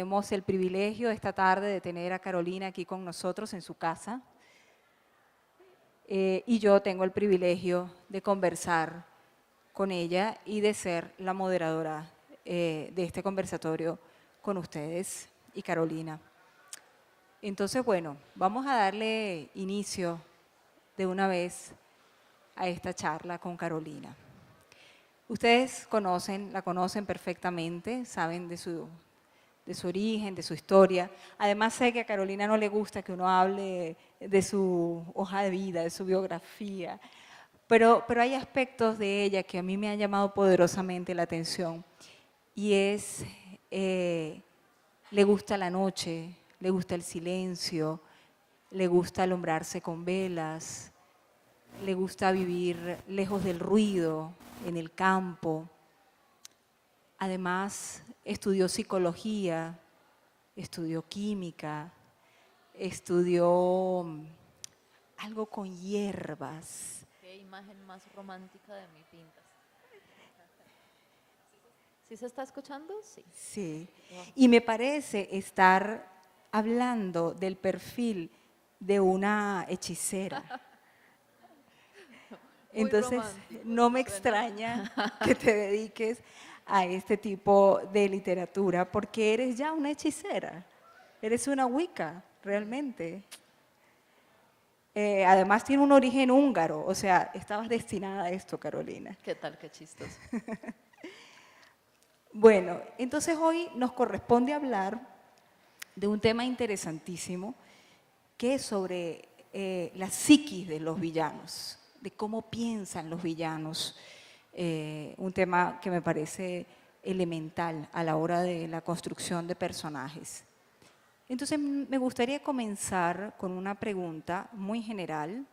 tenemos el privilegio esta tarde de tener a Carolina aquí con nosotros en su casa. Y yo tengo el privilegio de conversar con ella y de ser la moderadora de este conversatorio con ustedes y Carolina. Entonces, bueno, vamos a darle inicio de una vez a esta charla con Carolina. Ustedes la conocen perfectamente, saben de su origen, de su historia. Además, sé que a Carolina no le gusta que uno hable de su hoja de vida, de su biografía, pero hay aspectos de ella que a mí me han llamado poderosamente la atención y es, le gusta la noche, le gusta el silencio, le gusta alumbrarse con velas, le gusta vivir lejos del ruido, en el campo. Además, estudió psicología, estudió química, estudió algo con hierbas. Qué imagen más romántica de mi pintas. ¿Sí se está escuchando? Sí. Sí. Wow. Y me parece estar hablando del perfil de una hechicera. Muy Entonces, romántico, no me suena. extraña que te dediques a este tipo de literatura, porque eres ya una hechicera, eres una Wicca, realmente. Además tiene un origen húngaro, o sea, estabas destinada a esto, Carolina. ¿Qué tal? Qué chistoso. Bueno, entonces hoy nos corresponde hablar de un tema interesantísimo, que es sobre la psiquis de los villanos, de cómo piensan los villanos, un tema que me parece elemental a la hora de la construcción de personajes. Entonces me gustaría comenzar con una pregunta muy general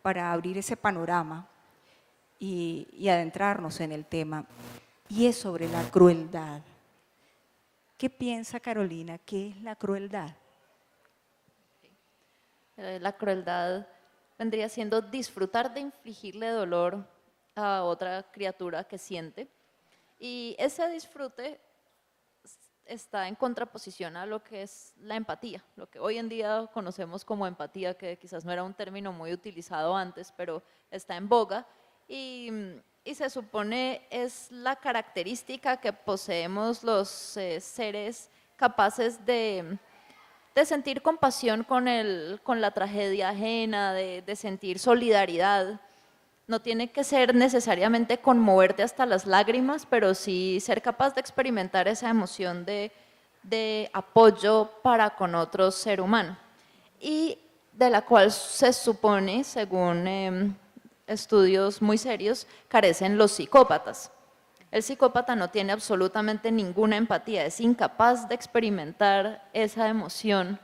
para abrir ese panorama y adentrarnos en el tema, y es sobre la crueldad. ¿Qué piensa Carolina? ¿Qué es la crueldad? La crueldad vendría siendo disfrutar de infligirle dolor a otra criatura que siente. Y ese disfrute está en contraposición a lo que es la empatía, lo que hoy en día conocemos como empatía, que quizás no era un término muy utilizado antes, pero está en boga. Y se supone es la característica que poseemos los seres capaces de sentir compasión con la tragedia ajena, de sentir solidaridad. No tiene que ser necesariamente conmoverte hasta las lágrimas, pero sí ser capaz de experimentar esa emoción de apoyo para con otro ser humano. Y de la cual se supone, según estudios muy serios, carecen los psicópatas. El psicópata no tiene absolutamente ninguna empatía, es incapaz de experimentar esa emoción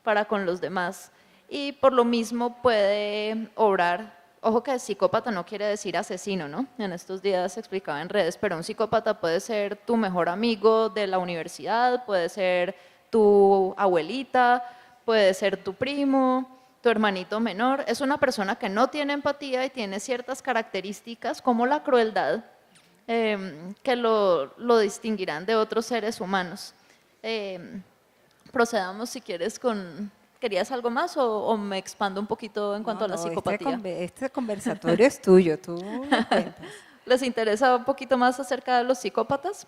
para con los demás y por lo mismo puede obrar. Ojo que psicópata no quiere decir asesino, ¿no? En estos días se explicaba en redes, pero un psicópata puede ser tu mejor amigo de la universidad, puede ser tu abuelita, puede ser tu primo, tu hermanito menor. Es una persona que no tiene empatía y tiene ciertas características como la crueldad, que lo distinguirán de otros seres humanos. Procedamos si quieres con… ¿Querías algo más o me expando un poquito en cuanto a la psicopatía? Este conversatorio es tuyo, tú lo cuentas. ¿Les interesa un poquito más acerca de los psicópatas?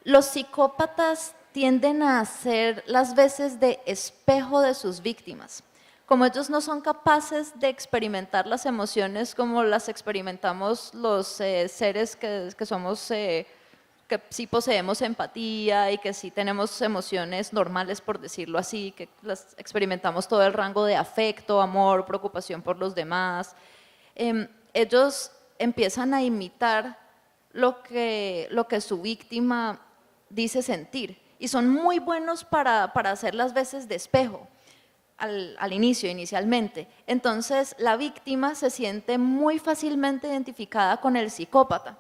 Los psicópatas tienden a ser las veces de espejo de sus víctimas. Como ellos no son capaces de experimentar las emociones como las experimentamos los seres que somos, que sí poseemos empatía y que sí tenemos emociones normales, por decirlo así, que las experimentamos todo el rango de afecto, amor, preocupación por los demás, ellos empiezan a imitar lo que su víctima dice sentir y son muy buenos para hacer las veces de espejo. Inicialmente. Entonces, la víctima se siente muy fácilmente identificada con el psicópata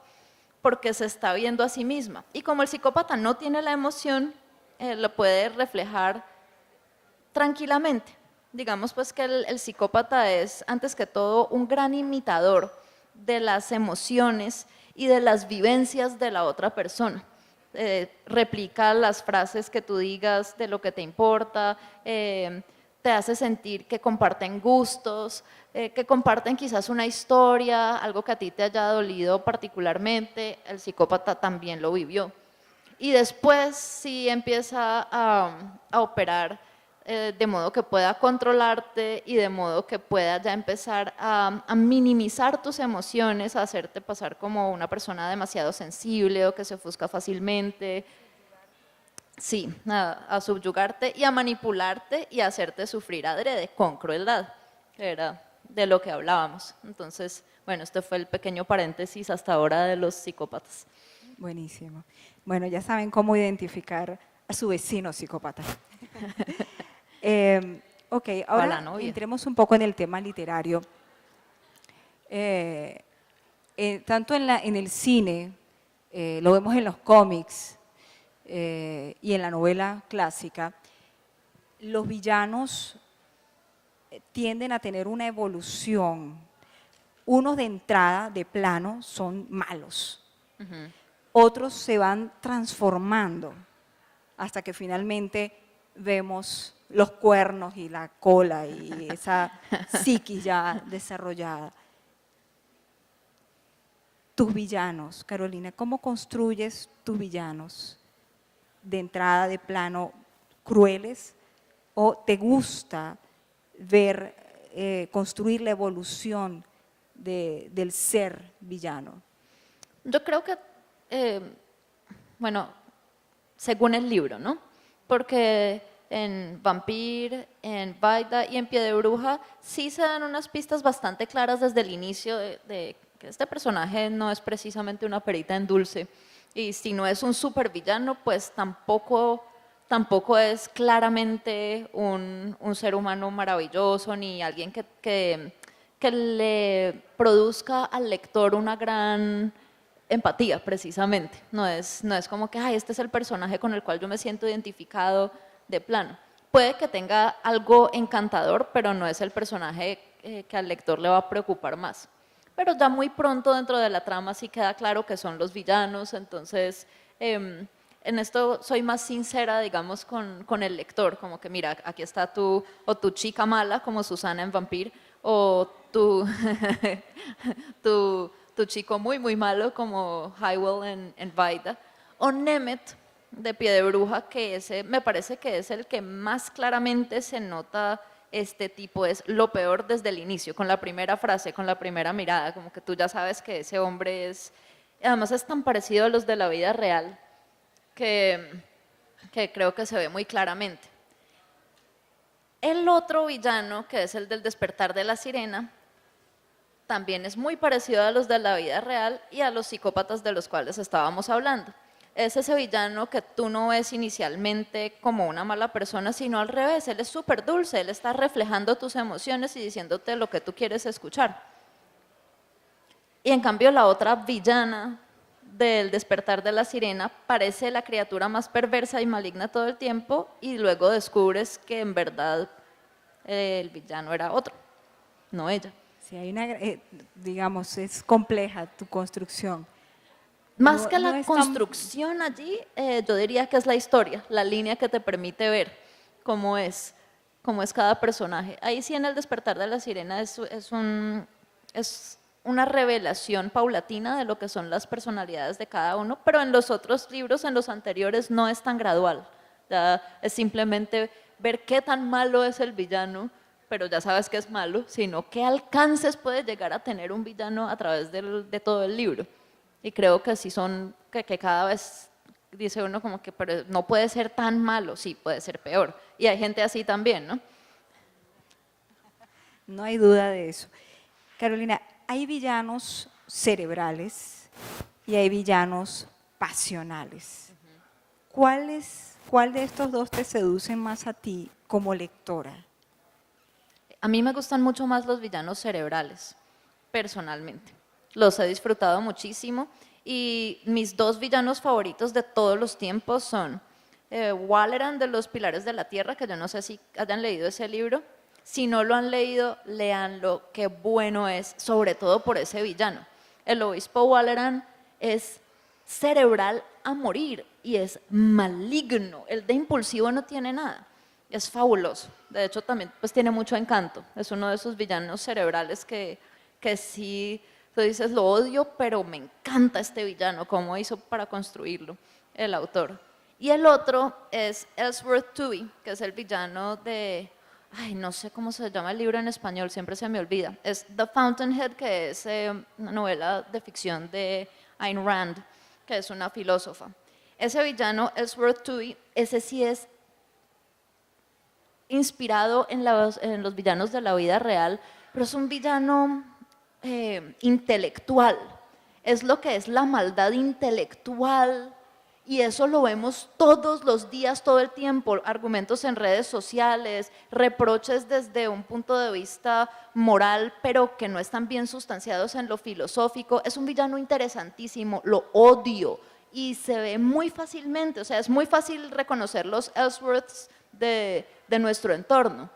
porque se está viendo a sí misma. Y como el psicópata no tiene la emoción, lo puede reflejar tranquilamente. Digamos pues que el psicópata es, antes que todo, un gran imitador de las emociones y de las vivencias de la otra persona. replica las frases que tú digas de lo que te importa, te hace sentir que comparten gustos, que comparten quizás una historia, algo que a ti te haya dolido particularmente, el psicópata también lo vivió. Y después sí empieza a operar de modo que pueda controlarte y de modo que pueda ya empezar a minimizar tus emociones, a hacerte pasar como una persona demasiado sensible o que se ofusca fácilmente. Sí, a subyugarte y a manipularte y a hacerte sufrir adrede, con crueldad, que era de lo que hablábamos. Entonces, bueno, este fue el pequeño paréntesis hasta ahora de los psicópatas. Buenísimo. Bueno, ya saben cómo identificar a su vecino psicópata. Ok, O a ahora la novia. entremos un poco en el tema literario. Tanto en el cine, lo vemos en los cómics y en la novela clásica, los villanos tienden a tener una evolución. Unos de entrada, de plano, son malos. Otros se van transformando hasta que finalmente vemos los cuernos y la cola y esa psiquis ya desarrollada. Tus villanos, Carolina, ¿cómo construyes tus villanos? ¿De entrada, de plano, crueles? ¿O te gusta ver, construir la evolución del ser villano? Yo creo que, bueno, según el libro, ¿no? Porque en Vampir, en Vaida y en Pie de Bruja sí se dan unas pistas bastante claras desde el inicio de que este personaje no es precisamente una perita en dulce. Y si no es un supervillano, pues tampoco es claramente un ser humano maravilloso ni alguien que le produzca al lector una gran empatía, precisamente. No es como que, ay, este es el personaje con el cual yo me siento identificado de plano. Puede que tenga algo encantador, pero no es el personaje que al lector le va a preocupar más. Pero ya muy pronto dentro de la trama sí queda claro que son los villanos, entonces en esto soy más sincera, digamos, con el lector, como que mira, aquí está tu chica mala, como Susana en Vampir, o tu chico muy, muy malo, como Hywel en Vaida, o Nemeth de Pie de Bruja, que ese me parece que es el que más claramente se nota este tipo, es lo peor desde el inicio, con la primera frase, con la primera mirada, como que tú ya sabes que ese hombre es, además es tan parecido a los de la vida real, que creo que se ve muy claramente. El otro villano, que es el del despertar de la sirena, también es muy parecido a los de la vida real y a los psicópatas de los cuales estábamos hablando. Es ese villano que tú no ves inicialmente como una mala persona, sino al revés, él es súper dulce, él está reflejando tus emociones y diciéndote lo que tú quieres escuchar. Y en cambio la otra villana del despertar de la sirena parece la criatura más perversa y maligna todo el tiempo y luego descubres que en verdad el villano era otro, no ella. Sí, hay una, digamos, es compleja tu construcción. Más que la es tan- construcción allí, yo diría que es la historia, la línea que te permite ver cómo es cada personaje. Ahí sí en el despertar de la sirena es una revelación paulatina de lo que son las personalidades de cada uno, pero en los otros libros, en los anteriores, no es tan gradual. Ya es simplemente ver qué tan malo es el villano, pero ya sabes que es malo, sino qué alcances puede llegar a tener un villano a través de todo el libro. Y creo que sí son, que cada vez dice uno como que, pero no puede ser tan malo, sí, puede ser peor. Y hay gente así también, ¿no? No hay duda de eso. Carolina, hay villanos cerebrales y hay villanos pasionales. ¿Cuál de estos dos te seducen más a ti como lectora? A mí me gustan mucho más los villanos cerebrales, personalmente. Los he disfrutado muchísimo y mis dos villanos favoritos de todos los tiempos son Walleran de los Pilares de la Tierra, que yo no sé si hayan leído ese libro. Si no lo han leído, léanlo, qué bueno es, sobre todo por ese villano. El obispo Walleran es cerebral a morir, y es maligno. El de impulsivo no tiene nada. Es fabuloso. De hecho, también pues, tiene mucho encanto. Es uno de esos villanos cerebrales que sí, tú dices, lo odio, pero me encanta este villano, cómo hizo para construirlo el autor. Y el otro es Ellsworth Toohey, que es el villano de, ay, no sé cómo se llama el libro en español, siempre se me olvida. Es The Fountainhead, que es una novela de ficción de Ayn Rand, que es una filósofa. Ese villano, Ellsworth Toohey, ese sí es inspirado en los villanos de la vida real, pero es un villano intelectual. Es lo que es la maldad intelectual, y eso lo vemos todos los días, todo el tiempo, argumentos en redes sociales, reproches desde un punto de vista moral, pero que no están bien sustanciados en lo filosófico. Es un villano interesantísimo, lo odio, y se ve muy fácilmente, o sea, es muy fácil reconocer los Ellsworths de nuestro entorno.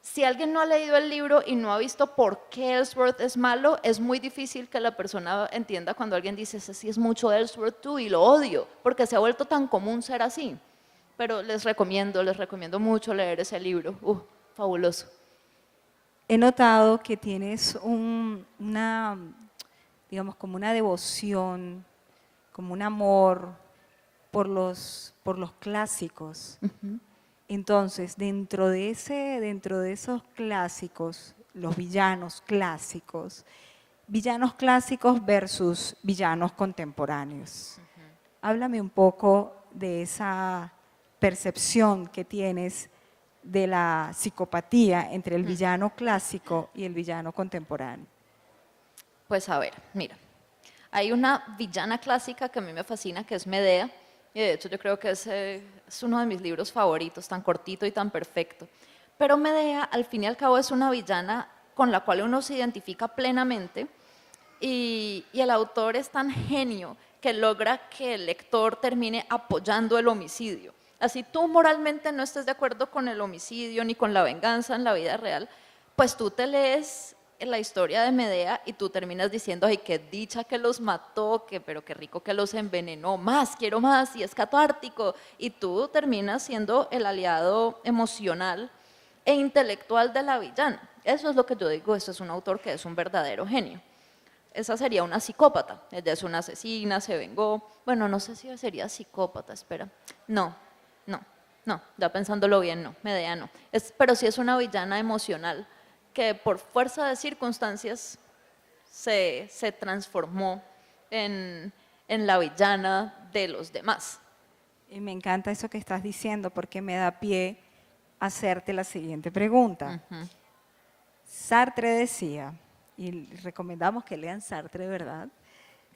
Si alguien no ha leído el libro y no ha visto por qué Ellsworth es malo, es muy difícil que la persona entienda cuando alguien dice, ese sí es mucho Ellsworth tú y lo odio, porque se ha vuelto tan común ser así. Pero les recomiendo mucho leer ese libro. Fabuloso. He notado que tienes digamos, como una devoción, como un amor por los clásicos. Entonces, dentro de esos clásicos, los villanos clásicos versus villanos contemporáneos. Háblame un poco de esa percepción que tienes de la psicopatía entre el villano clásico y el villano contemporáneo. Pues a ver, mira, hay una villana clásica que a mí me fascina, que es Medea, y de hecho yo creo que es uno de mis libros favoritos, tan cortito y tan perfecto. Pero Medea, al fin y al cabo, es una villana con la cual uno se identifica plenamente, y el autor es tan genio que logra que el lector termine apoyando el homicidio. Así tú moralmente no estés de acuerdo con el homicidio ni con la venganza en la vida real, pues tú te lees la historia de Medea y tú terminas diciendo, ay, qué dicha que los mató, pero qué rico que los envenenó, más, quiero más, y es catártico. Y tú terminas siendo el aliado emocional e intelectual de la villana. Eso es lo que yo digo, eso es un autor que es un verdadero genio. Esa sería una psicópata, ella es una asesina, se vengó. Bueno, no sé si sería psicópata, espera. No, ya pensándolo bien, no, Medea no. Pero sí es una villana emocional que por fuerza de circunstancias se transformó en la villana de los demás. Y me encanta eso que estás diciendo porque me da pie a hacerte la siguiente pregunta. Sartre decía, y recomendamos que lean Sartre, ¿verdad?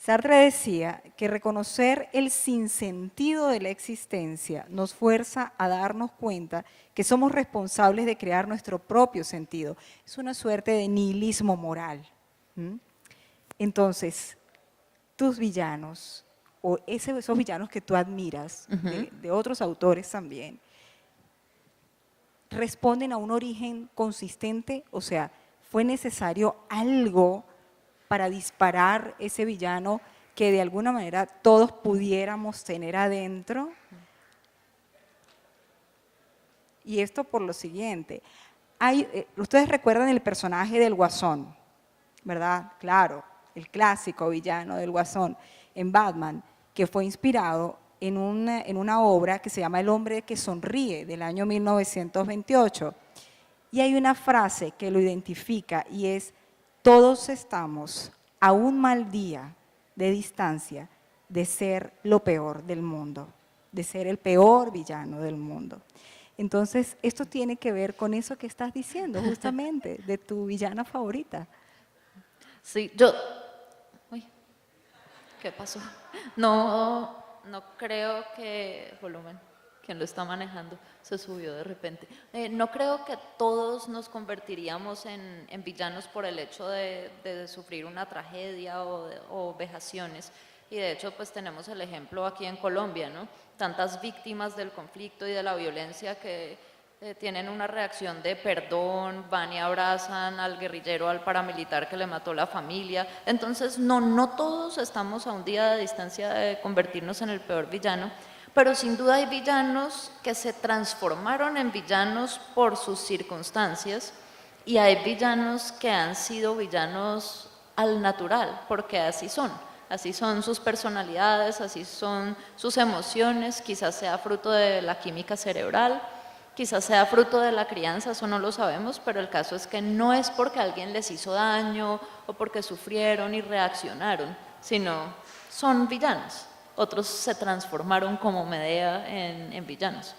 Sartre decía que reconocer el sinsentido de la existencia nos fuerza a darnos cuenta que somos responsables de crear nuestro propio sentido. Es una suerte de nihilismo moral. Entonces, tus villanos, o esos villanos que tú admiras, de otros autores también, responden a un origen consistente, o sea, fue necesario algo para disparar ese villano que de alguna manera todos pudiéramos tener adentro. Y esto por lo siguiente, ustedes recuerdan el personaje del Guasón, ¿verdad? Claro, el clásico villano del Guasón en Batman, que fue inspirado en una obra que se llama El hombre que sonríe, del año 1928. Y hay una frase que lo identifica y es: todos estamos a un mal día de distancia de ser lo peor del mundo, de ser el peor villano del mundo. Entonces, esto tiene que ver con eso que estás diciendo, justamente, de tu villana favorita. Sí, uy, ¿qué pasó? No creo que, volumen, ¿quién lo está manejando? Se subió de repente. No creo que todos nos convertiríamos en villanos por el hecho de sufrir una tragedia o vejaciones. Y de hecho, pues tenemos el ejemplo aquí en Colombia, ¿no? Tantas víctimas del conflicto y de la violencia que tienen una reacción de perdón, van y abrazan al guerrillero, al paramilitar que le mató la familia. Entonces, no todos estamos a un día de distancia de convertirnos en el peor villano, Pero sin duda hay villanos que se transformaron en villanos por sus circunstancias y hay villanos que han sido villanos al natural, porque así son. Así son sus personalidades, así son sus emociones, quizás sea fruto de la química cerebral, quizás sea fruto de la crianza, eso no lo sabemos, pero el caso es que no es porque alguien les hizo daño o porque sufrieron y reaccionaron, sino son villanos. Otros se transformaron como Medea en villanos.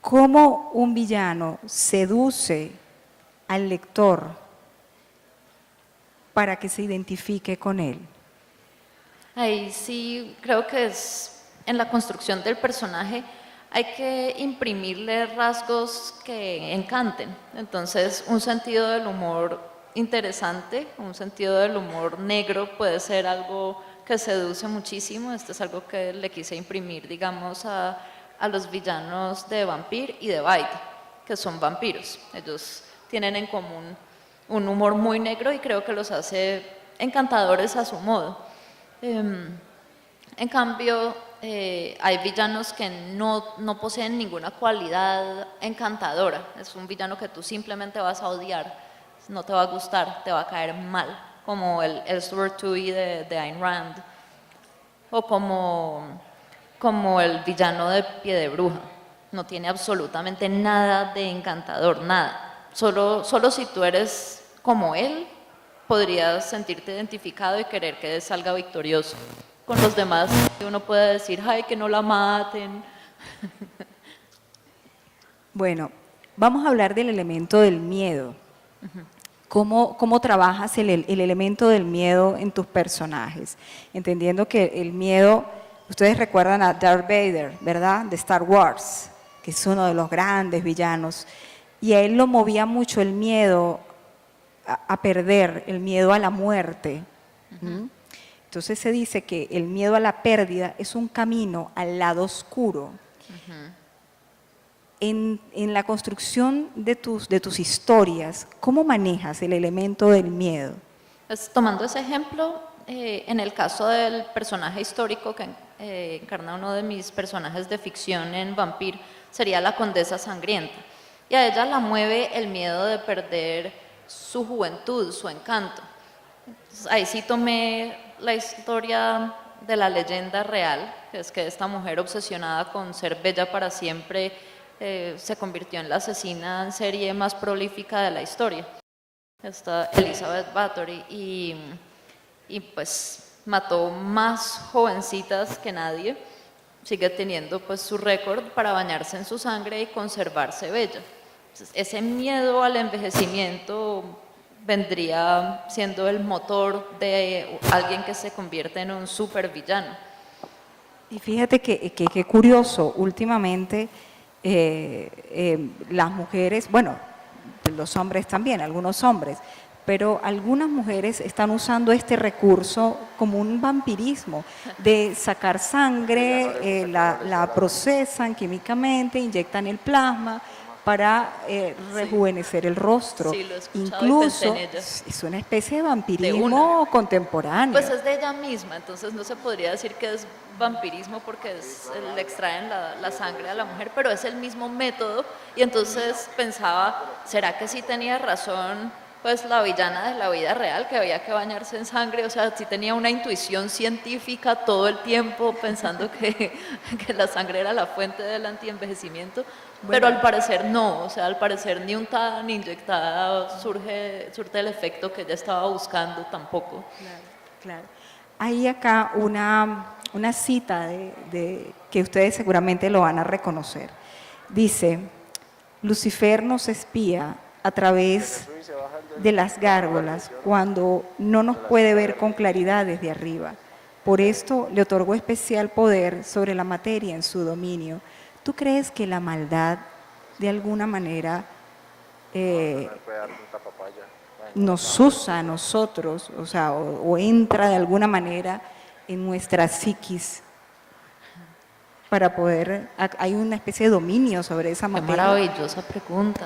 ¿Cómo un villano seduce al lector para que se identifique con él? Ahí sí creo que es en la construcción del personaje hay que imprimirle rasgos que encanten. Entonces, un sentido del humor interesante, un sentido del humor negro puede ser algo que seduce muchísimo. Esto es algo que le quise imprimir, digamos, a los villanos de Vampire y de Bite, que son vampiros. Ellos tienen en común un humor muy negro y creo que los hace encantadores a su modo. En cambio, hay villanos que no poseen ninguna cualidad encantadora. Es un villano que tú simplemente vas a odiar, no te va a gustar, te va a caer mal, como el Sword Tui de Ayn Rand, o como el villano de Pie de Bruja. No tiene absolutamente nada de encantador, nada. Solo si tú eres como él, podrías sentirte identificado y querer que salga victorioso. Con los demás uno puede decir, ay, que no la maten. Bueno, vamos a hablar del elemento del miedo. ¿Cómo trabajas el elemento del miedo en tus personajes? Entendiendo que el miedo, ustedes recuerdan a Darth Vader, ¿verdad? De Star Wars, que es uno de los grandes villanos. Y a él lo movía mucho el miedo a perder, el miedo a la muerte. Entonces se dice que el miedo a la pérdida es un camino al lado oscuro. En la construcción de tus historias, ¿cómo manejas el elemento del miedo? Pues, tomando ese ejemplo, en el caso del personaje histórico que encarna uno de mis personajes de ficción en Vampire, sería la Condesa Sangrienta. Y a ella la mueve el miedo de perder su juventud, su encanto. Entonces, ahí sí tomé la historia de la leyenda real, que es que esta mujer obsesionada con ser bella para siempre se convirtió en la asesina en serie más prolífica de la historia. Esta Elizabeth Bathory y pues mató más jovencitas que nadie, sigue teniendo pues su récord para bañarse en su sangre y conservarse bella. Entonces, ese miedo al envejecimiento vendría siendo el motor de alguien que se convierte en un supervillano. Y fíjate que curioso, últimamente las mujeres, bueno, los hombres también, algunos hombres, pero algunas mujeres están usando este recurso como un vampirismo, de sacar sangre, la procesan químicamente, inyectan el plasma para rejuvenecer el rostro. Sí, lo he escuchado. Incluso Y pensé en ella. es una especie de vampirismo contemporáneo. Pues es de ella misma, entonces no se podría decir que es vampirismo porque le extraen la sangre a la mujer, pero es el mismo método. Y entonces pensaba, ¿será que sí tenía razón pues la villana de la vida real, que había que bañarse en sangre? O sea, sí tenía una intuición científica todo el tiempo pensando que la sangre era la fuente del antienvejecimiento. Pero al parecer no, o sea, al parecer ni untada ni inyectada surte el efecto que ella estaba buscando tampoco. Claro. Hay acá una cita que ustedes seguramente lo van a reconocer. Dice, Lucifer nos espía a través de las gárgolas cuando no nos puede ver con claridad desde arriba. Por esto le otorgó especial poder sobre la materia en su dominio. ¿Tú crees que la maldad, de alguna manera, nos usa a nosotros, o sea, o entra de alguna manera en nuestra psiquis para poder, hay una especie de dominio sobre esa Qué materia? maravillosa pregunta.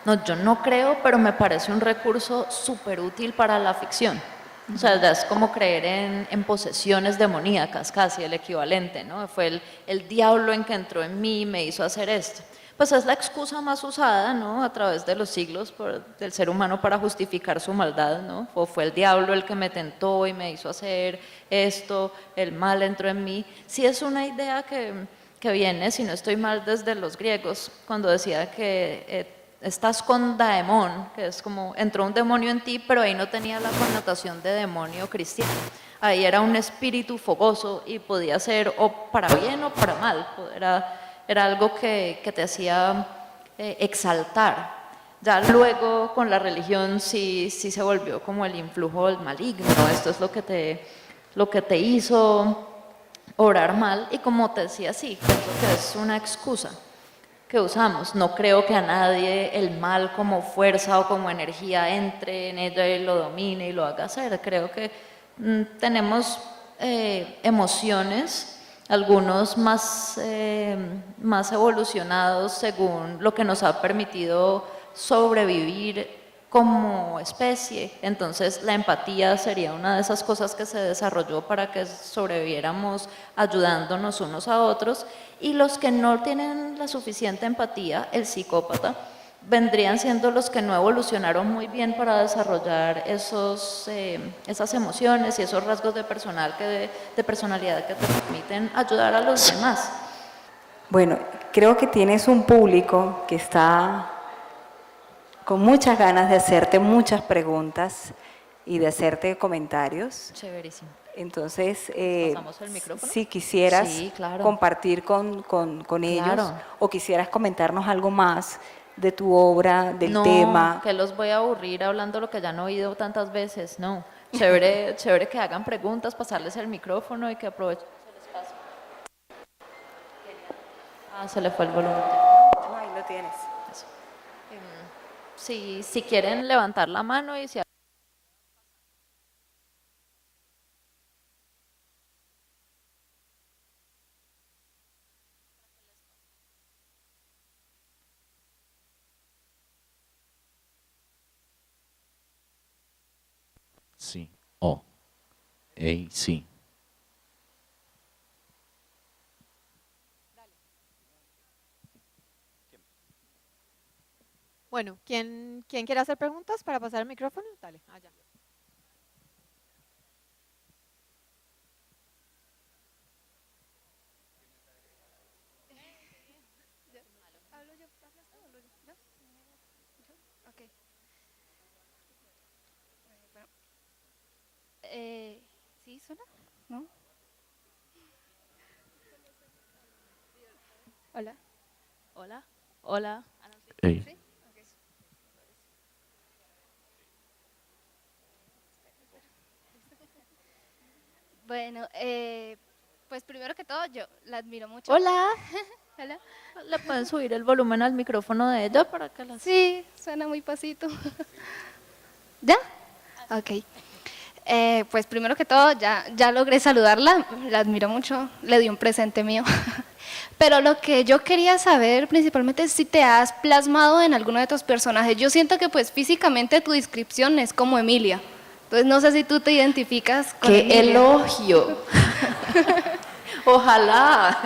No, yo no creo, pero me parece un recurso súper útil para la ficción. O sea, ya es como creer en posesiones demoníacas, casi el equivalente, ¿no? Fue el diablo en que entró en mí y me hizo hacer esto. Pues es la excusa más usada, ¿no? A través de los siglos del ser humano para justificar su maldad, ¿no? O fue el diablo el que me tentó y me hizo hacer esto, el mal entró en mí. Sí es una idea que viene, si no estoy mal, desde los griegos, cuando decía que estás con daemón, que es como entró un demonio en ti, pero ahí no tenía la connotación de demonio cristiano. Ahí era un espíritu fogoso y podía ser o para bien o para mal. Era algo que te hacía exaltar. Ya luego con la religión sí se volvió como el influjo del maligno. Esto es lo que te hizo orar mal. Y como te decía, sí, pienso que es una excusa que usamos. No creo que a nadie el mal como fuerza o como energía entre en ella y lo domine y lo haga hacer. Creo que tenemos emociones, algunos más evolucionados según lo que nos ha permitido sobrevivir como especie. Entonces la empatía sería una de esas cosas que se desarrolló para que sobreviviéramos ayudándonos unos a otros, y los que no tienen la suficiente empatía, el psicópata, vendrían siendo los que no evolucionaron muy bien para desarrollar esas emociones y esos rasgos de personalidad que te permiten ayudar a los demás. Bueno, creo que tienes un público que está con muchas ganas de hacerte muchas preguntas y de hacerte comentarios. Chéverísimo. Entonces, ¿Pasamos el micrófono? si quisieras Sí, claro. compartir con ellos, Claro. o quisieras comentarnos algo más de tu obra, del No, tema. que los voy a aburrir hablando lo que ya han oído tantas veces, no. Chévere, chévere que hagan preguntas, pasarles el micrófono y que aprovechen el espacio. Ah, se le fue el volumen. Ahí lo tienes. Eso. Si quieren levantar la mano y si Sí. Oh. Ey, sí. Bueno, ¿quién quiere hacer preguntas para pasar el micrófono? Dale, allá. ¿Hablo yo? ¿Hablas tú o hablo yo? ¿Yo? Ok. Bueno. ¿Sí suena? ¿No? Hola. Hola, hola. Ey. ¿Sí? Ok. Bueno, pues primero que todo yo la admiro mucho. Hola. Hola. ¿Le pueden subir el volumen al micrófono de ella para que las... Sí, suena muy pasito. ¿Ya? Ok. Pues primero que todo, ya logré saludarla, la admiro mucho, le di un presente mío. Pero lo que yo quería saber principalmente es si te has plasmado en alguno de tus personajes. Yo siento que pues físicamente tu descripción es como Emilia. Entonces no sé si tú te identificas con ¡Qué Emilia. elogio! Ojalá.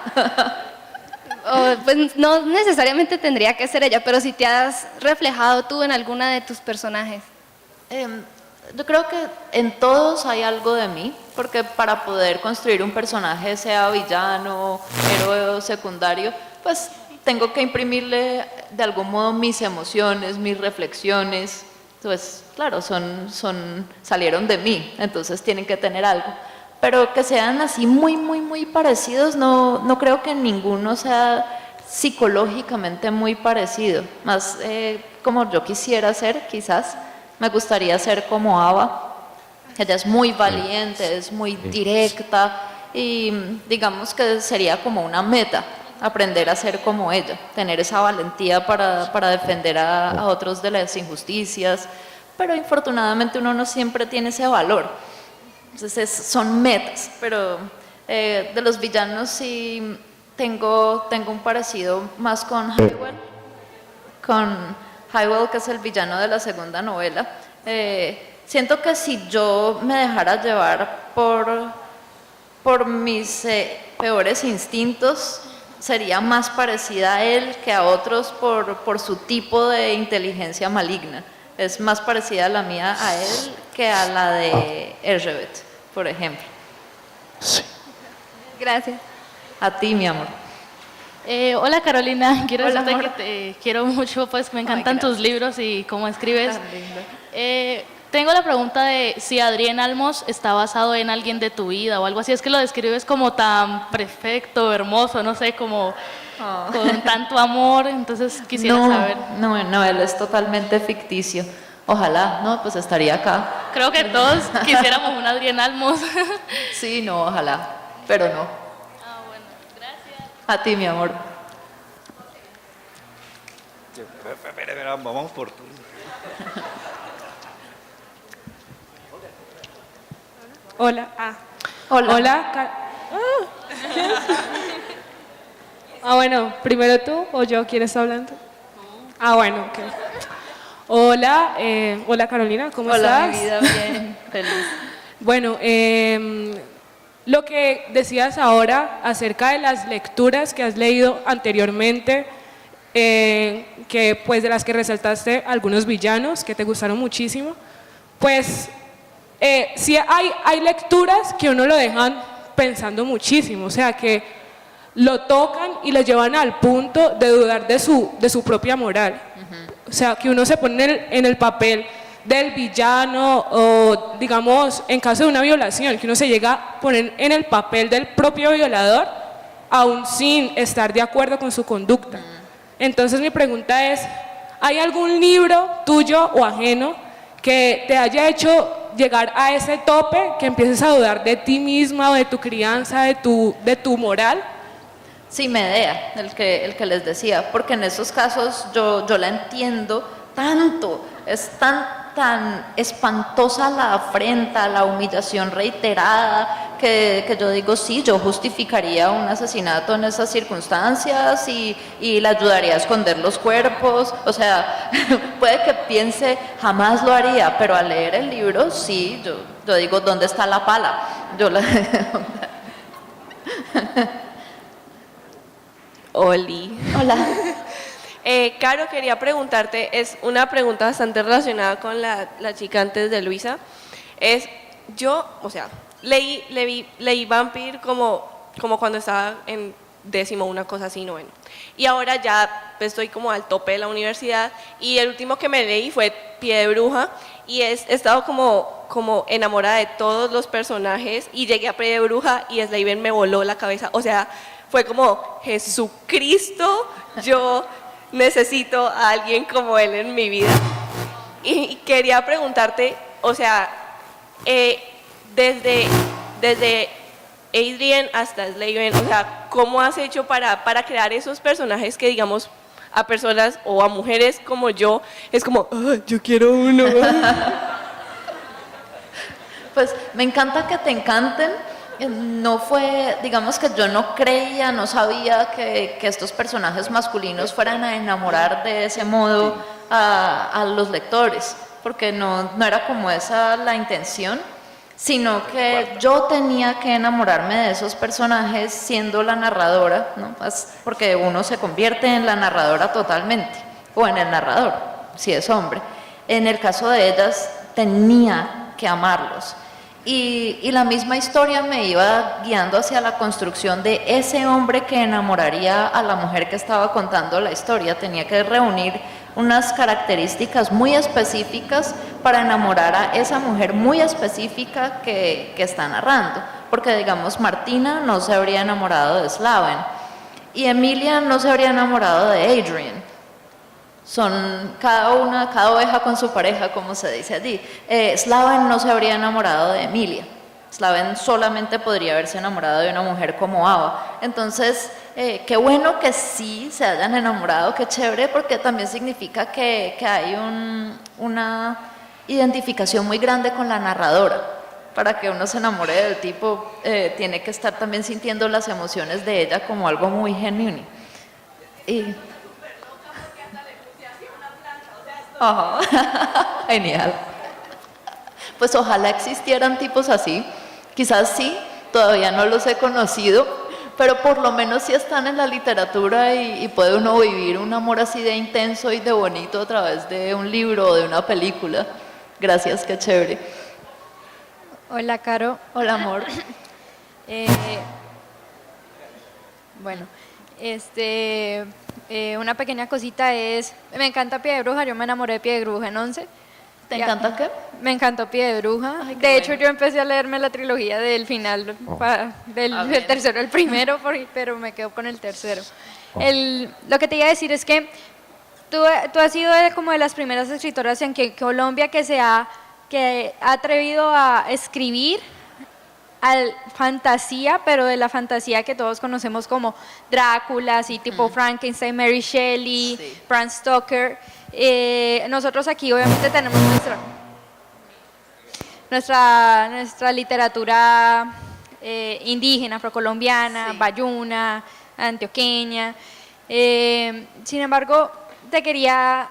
Pues no necesariamente tendría que ser ella, pero si te has reflejado tú en alguna de tus personajes. Yo creo que en todos hay algo de mí, porque para poder construir un personaje, sea villano, héroe o secundario, pues tengo que imprimirle de algún modo mis emociones, mis reflexiones. Entonces, claro, salieron de mí, entonces tienen que tener algo. Pero que sean así muy parecidos, no creo que ninguno sea psicológicamente muy parecido. Más como yo quisiera ser, quizás. Me gustaría ser como Ava. Ella es muy valiente, es muy directa y digamos que sería como una meta aprender a ser como ella, tener esa valentía para defender a otros de las injusticias, pero infortunadamente uno no siempre tiene ese valor. Entonces son metas, pero de los villanos sí tengo un parecido más con Hywel, que es el villano de la segunda novela. siento que si yo me dejara llevar por mis peores instintos, sería más parecida a él que a otros por su tipo de inteligencia maligna. Es más parecida a la mía a él que a la de Erzsébet, por ejemplo. Sí. Gracias. A ti, mi amor. Hola Carolina, quiero Hola, decirte amor. que te quiero mucho, pues me encantan tus libros y cómo escribes. Tan linda. Tengo la pregunta de si Adrián Almos está basado en alguien de tu vida o algo así. Es que lo describes como tan perfecto, hermoso, no sé, como con tanto amor. Entonces quisiera saber. No, él es totalmente ficticio. Ojalá, no, pues estaría acá. Creo que todos quisiéramos un Adrián Almos. Sí, no, ojalá, pero no. Ah, bueno, gracias. A ti, mi amor. Espera, vamos por turno. Hola. Hola. Hola. Bueno, primero tú o yo, ¿quién está hablando? Bueno, ok. Hola, hola Carolina, ¿cómo Hola, estás? mi vida, bien, feliz. Bueno, lo que decías ahora acerca de las lecturas que has leído anteriormente, que pues de las que resaltaste algunos villanos que te gustaron muchísimo, pues sí hay lecturas que uno lo dejan pensando muchísimo, o sea que lo tocan y lo llevan al punto de dudar de su propia moral. O sea, que uno se pone en el papel del villano o, digamos, en caso de una violación, que uno se llega a poner en el papel del propio violador, aún sin estar de acuerdo con su conducta. Entonces mi pregunta es, ¿hay algún libro tuyo o ajeno que te haya hecho llegar a ese tope, que empieces a dudar de ti misma o de tu crianza, de tu moral? Sí, Medea, el que les decía, porque en esos casos yo la entiendo tanto, es tan espantosa la afrenta, la humillación reiterada, que yo digo, sí, yo justificaría un asesinato en esas circunstancias y le ayudaría a esconder los cuerpos, o sea, puede que piense, jamás lo haría, pero al leer el libro, sí, yo digo, ¿dónde está la pala? Oli. Hola. Caro, quería preguntarte, es una pregunta bastante relacionada con la chica antes de Luisa. Leí Vampire como cuando estaba en décimo, una cosa así, noveno. Y ahora ya estoy como al tope de la universidad y el último que me leí fue Pie de Bruja y he estado como enamorada de todos los personajes y llegué a Pie de Bruja y Slaven me voló la cabeza. O sea, fue como, Jesucristo, yo necesito a alguien como él en mi vida. Y quería preguntarte, o sea, desde Adrian hasta Slaven, o sea, ¿cómo has hecho para crear esos personajes que, digamos, a personas o a mujeres como yo, es como, yo quiero uno? Pues me encanta que te encanten. No fue, digamos que yo no creía, no sabía que estos personajes masculinos fueran a enamorar de ese modo a los lectores, porque no era como esa la intención, sino que yo tenía que enamorarme de esos personajes siendo la narradora, ¿no? Porque uno se convierte en la narradora totalmente, o en el narrador, si es hombre. En el caso de ellas, tenía que amarlos. Y la misma historia me iba guiando hacia la construcción de ese hombre que enamoraría a la mujer que estaba contando la historia. Tenía que reunir unas características muy específicas para enamorar a esa mujer muy específica que está narrando. Porque, digamos, Martina no se habría enamorado de Slaven y Emilia no se habría enamorado de Adrian. Son cada oveja con su pareja, como se dice allí. Slaven no se habría enamorado de Emilia. Slaven solamente podría haberse enamorado de una mujer como Ava. Entonces, qué bueno que sí se hayan enamorado, qué chévere, porque también significa que hay una identificación muy grande con la narradora. Para que uno se enamore del tipo, tiene que estar también sintiendo las emociones de ella como algo muy genuino. Ajá. Genial. Pues ojalá existieran tipos así. Quizás sí, todavía no los he conocido, pero por lo menos sí están en la literatura y puede uno vivir un amor así de intenso y de bonito a través de un libro o de una película. Gracias, qué chévere. Hola, Caro. Hola, amor. Bueno, una pequeña cosita es, me encanta Pie de Bruja, yo me enamoré de Pie de Bruja en 11. ¿Te Ya. encanta qué? Me encantó Pie de Bruja. Ay, qué De hecho, bueno. yo empecé a leerme la trilogía del final, del tercero al primero, pero me quedo con el tercero. Lo que te iba a decir es que tú has sido como de las primeras escritoras en Colombia que ha atrevido a escribir fantasía, pero de la fantasía que todos conocemos como Drácula, así tipo Frankenstein, Mary Shelley, Sí. Bram Stoker. Nosotros aquí obviamente tenemos nuestra literatura indígena, afrocolombiana, Sí. bayuna, antioqueña. Sin embargo, te quería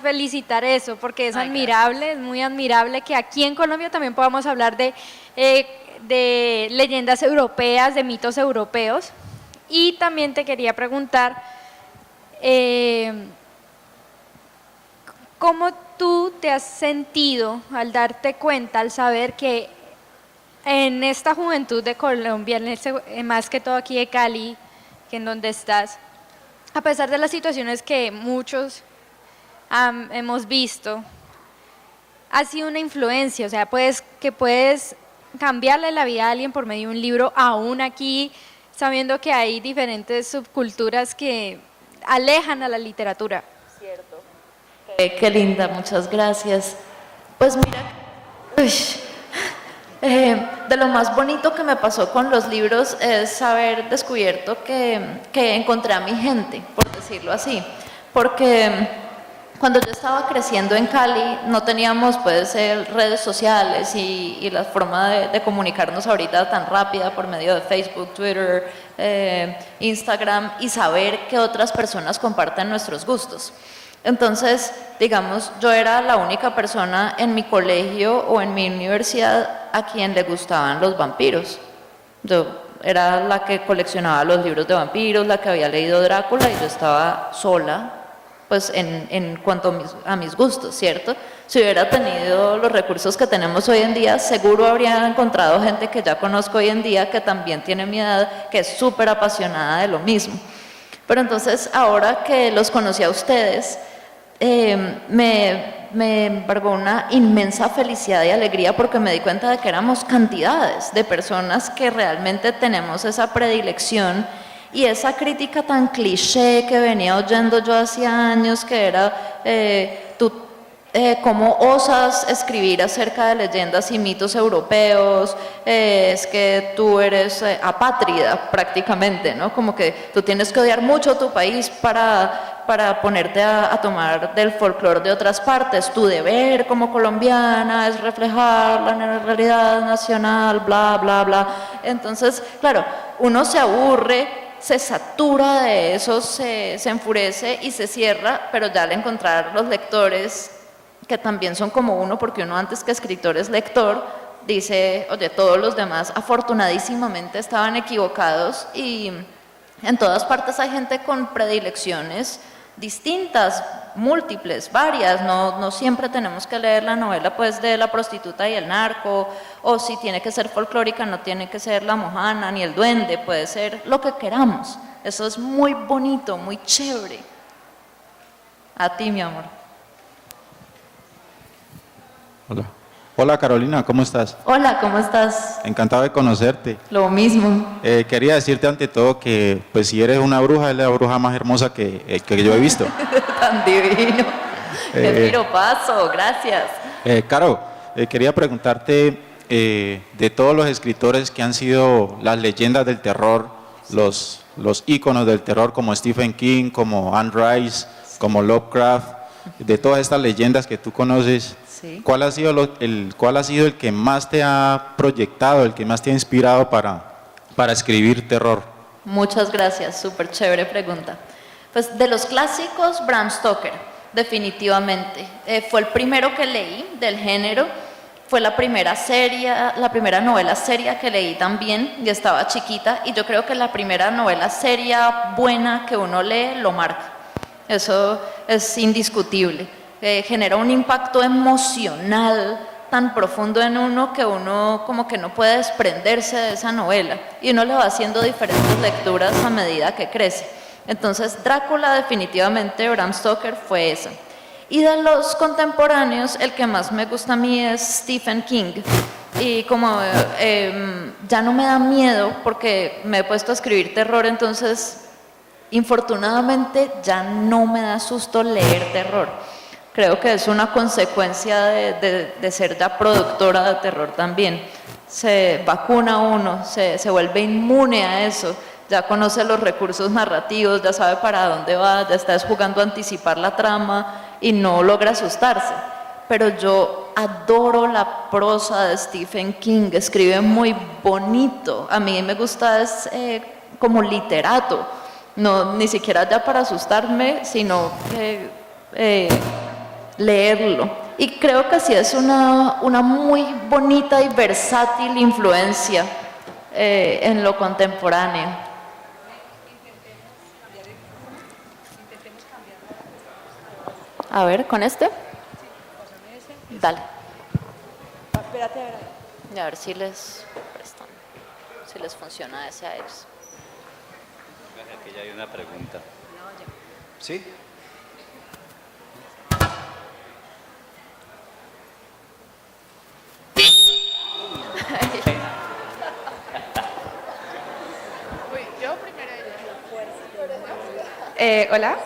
felicitar eso, porque es Ay, admirable, es muy admirable que aquí en Colombia también podamos hablar de leyendas europeas, de mitos europeos. Y también te quería preguntar, ¿cómo tú te has sentido al darte cuenta, al saber que en esta juventud de Colombia, más que todo aquí de Cali, que en donde estás, a pesar de las situaciones que muchos hemos visto, ha sido una influencia? O sea, puedes cambiarle la vida a alguien por medio de un libro, aún aquí, sabiendo que hay diferentes subculturas que alejan a la literatura. Qué linda, muchas gracias. Pues mira, de lo más bonito que me pasó con los libros es haber descubierto que encontré a mi gente, por decirlo así. Porque cuando yo estaba creciendo en Cali no teníamos pues redes sociales y la forma de comunicarnos ahorita tan rápida por medio de Facebook, Twitter, Instagram, y saber que otras personas comparten nuestros gustos. Entonces, digamos, yo era la única persona en mi colegio o en mi universidad a quien le gustaban los vampiros. Yo era la que coleccionaba los libros de vampiros, la que había leído Drácula, y yo estaba sola, pues en cuanto a mis gustos, ¿cierto? Si hubiera tenido los recursos que tenemos hoy en día, seguro habría encontrado gente que ya conozco hoy en día, que también tiene mi edad, que es súper apasionada de lo mismo. Pero entonces, ahora que los conocí a ustedes, me embargó una inmensa felicidad y alegría, porque me di cuenta de que éramos cantidades de personas que realmente tenemos esa predilección y esa crítica tan cliché que venía oyendo yo hace años, que era ¿cómo osas escribir acerca de leyendas y mitos europeos? Es que tú eres apátrida prácticamente, ¿no? Como que tú tienes que odiar mucho tu país para ponerte a tomar del folclore de otras partes. Tu deber como colombiana es reflejar la realidad nacional, bla, bla, bla. Entonces, claro, uno se aburre, se satura de eso, se enfurece y se cierra, pero ya al encontrar los lectores, que también son como uno, porque uno antes que escritor es lector, dice, oye, todos los demás afortunadísimamente estaban equivocados, y en todas partes hay gente con predilecciones distintas, múltiples, varias. No siempre tenemos que leer la novela pues de la prostituta y el narco, o si tiene que ser folclórica no tiene que ser la mojana ni el duende, puede ser lo que queramos. Eso es muy bonito, muy chévere. A ti, mi amor. Hola. Hola Carolina, ¿cómo estás? Hola, ¿cómo estás? Encantado de conocerte. Lo mismo. Quería decirte ante todo que, pues si eres una bruja, es la bruja más hermosa que yo he visto. Tan divino. Qué piropazo, gracias. Caro, quería preguntarte, de todos los escritores que han sido las leyendas del terror, los íconos del terror como Stephen King, como Anne Rice, como Lovecraft, de todas estas leyendas que tú conoces, Sí. ¿cuál ha sido el que más te ha proyectado, el que más te ha inspirado para escribir terror? Muchas gracias, súper chévere pregunta. Pues de los clásicos, Bram Stoker, definitivamente. Fue el primero que leí del género, fue la primera novela seria que leí también, y estaba chiquita, y yo creo que la primera novela seria buena que uno lee lo marca. Eso es indiscutible. Genera un impacto emocional tan profundo en uno que uno como que no puede desprenderse de esa novela, y uno le va haciendo diferentes lecturas a medida que crece. Entonces, Drácula definitivamente, Bram Stoker, fue esa. Y de los contemporáneos, el que más me gusta a mí es Stephen King. Y como ya no me da miedo porque me he puesto a escribir terror, entonces, infortunadamente, ya no me da susto leer terror. Creo que es una consecuencia de ser ya productora de terror también. Se vacuna uno, se vuelve inmune a eso, ya conoce los recursos narrativos, ya sabe para dónde va, ya está jugando a anticipar la trama y no logra asustarse. Pero yo adoro la prosa de Stephen King, escribe muy bonito. A mí me gusta como literato, no, ni siquiera ya para asustarme, sino leerlo. Y creo que sí es una muy bonita y versátil influencia en lo contemporáneo. A ver, ¿con este? Dale. A ver si les prestan, si les funciona ese a ellos. Aquí ya hay una pregunta. ¿Sí? Hola,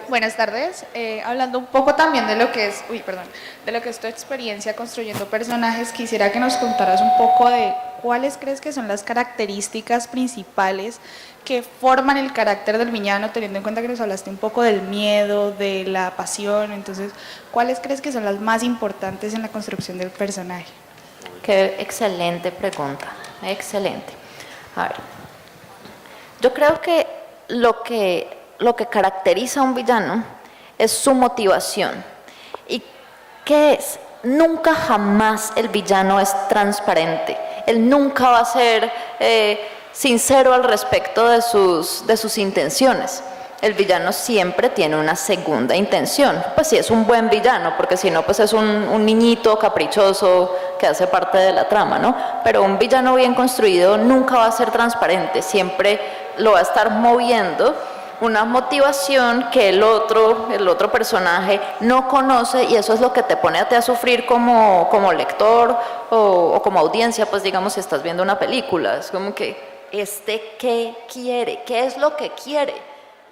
buenas tardes. Hablando un poco también de lo que es, de lo que es tu experiencia construyendo personajes, quisiera que nos contaras un poco de cuáles crees que son las características principales que forman el carácter del villano, teniendo en cuenta que nos hablaste un poco del miedo, de la pasión. Entonces, ¿cuáles crees que son las más importantes en la construcción del personaje? Qué excelente pregunta, excelente. A ver, yo creo que lo que caracteriza a un villano es su motivación. ¿Y qué es? Nunca jamás el villano es transparente. Él nunca va a ser sincero al respecto de sus intenciones. El villano siempre tiene una segunda intención. Pues sí, es un buen villano, porque si no, pues es un niñito caprichoso que hace parte de la trama, ¿no? Pero un villano bien construido nunca va a ser transparente, siempre lo va a estar moviendo una motivación que el otro personaje no conoce, y eso es lo que te pone a ti a sufrir como lector o como audiencia, pues digamos, si estás viendo una película. Es como que, ¿qué quiere? ¿Qué es lo que quiere?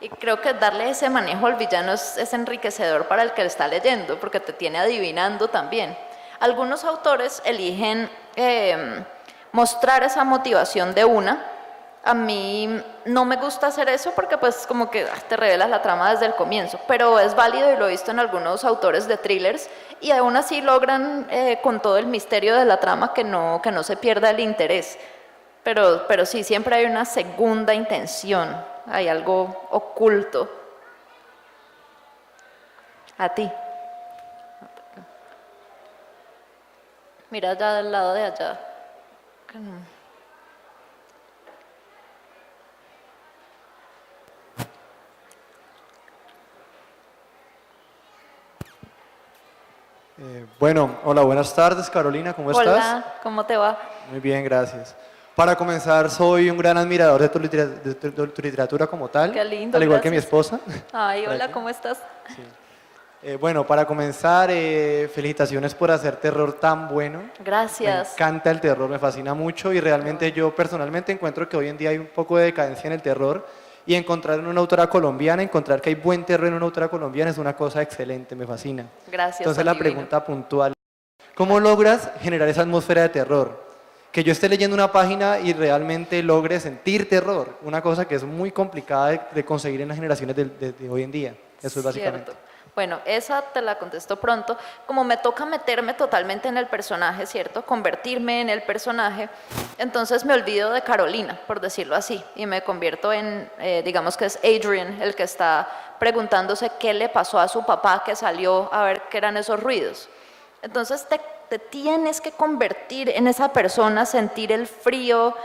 Y creo que darle ese manejo al villano es enriquecedor para el que está leyendo, porque te tiene adivinando también. Algunos autores eligen mostrar esa motivación de una. A mí no me gusta hacer eso porque pues como que te revelas la trama desde el comienzo, pero es válido y lo he visto en algunos autores de thrillers, y aún así logran con todo el misterio de la trama que no se pierda el interés. Pero sí, siempre hay una segunda intención, hay algo oculto. A ti. Mira allá del lado de allá. Bueno, hola, buenas tardes, Carolina, ¿cómo estás? Hola, ¿cómo te va? Muy bien, gracias. Para comenzar, soy un gran admirador de tu literatura como tal, Qué lindo, al igual que mi gracias. esposa. Ay, hola, ¿cómo estás? Bueno, para comenzar, felicitaciones por hacer terror tan bueno. Gracias. Me encanta el terror, me fascina mucho, y realmente yo personalmente encuentro que hoy en día hay un poco de decadencia en el terror, y encontrar en una autora colombiana, encontrar que hay buen terror en una autora colombiana es una cosa excelente, me fascina. Gracias. Entonces la pregunta puntual, ¿cómo logras generar esa atmósfera de terror? Que yo esté leyendo una página y realmente logre sentir terror, una cosa que es muy complicada de conseguir en las generaciones de hoy en día. Eso es básicamente. Cierto. Bueno, esa te la contesto pronto. Como me toca meterme totalmente en el personaje, ¿cierto? Convertirme en el personaje, entonces me olvido de Carolina, por decirlo así, y me convierto en, digamos que es Adrian, el que está preguntándose qué le pasó a su papá que salió a ver qué eran esos ruidos. Entonces te tienes que convertir en esa persona, sentir el frío,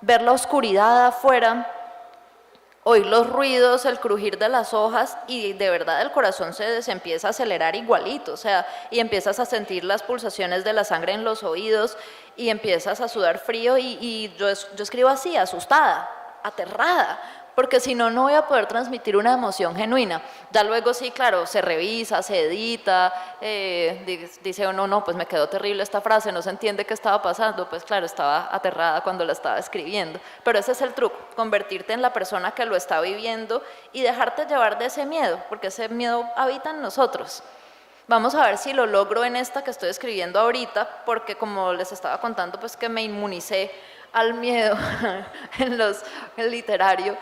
ver la oscuridad afuera, oír los ruidos, el crujir de las hojas y de verdad el corazón se empieza a acelerar igualito, o sea, y empiezas a sentir las pulsaciones de la sangre en los oídos y empiezas a sudar frío y yo escribo así, asustada, aterrada, porque si no, no voy a poder transmitir una emoción genuina. Ya luego sí, claro, se revisa, se edita, dice uno, no, pues me quedó terrible esta frase, no se entiende qué estaba pasando, pues claro, estaba aterrada cuando la estaba escribiendo. Pero ese es el truco, convertirte en la persona que lo está viviendo y dejarte llevar de ese miedo, porque ese miedo habita en nosotros. Vamos a ver si lo logro en esta que estoy escribiendo ahorita, porque como les estaba contando, pues que me inmunicé al miedo en el literario.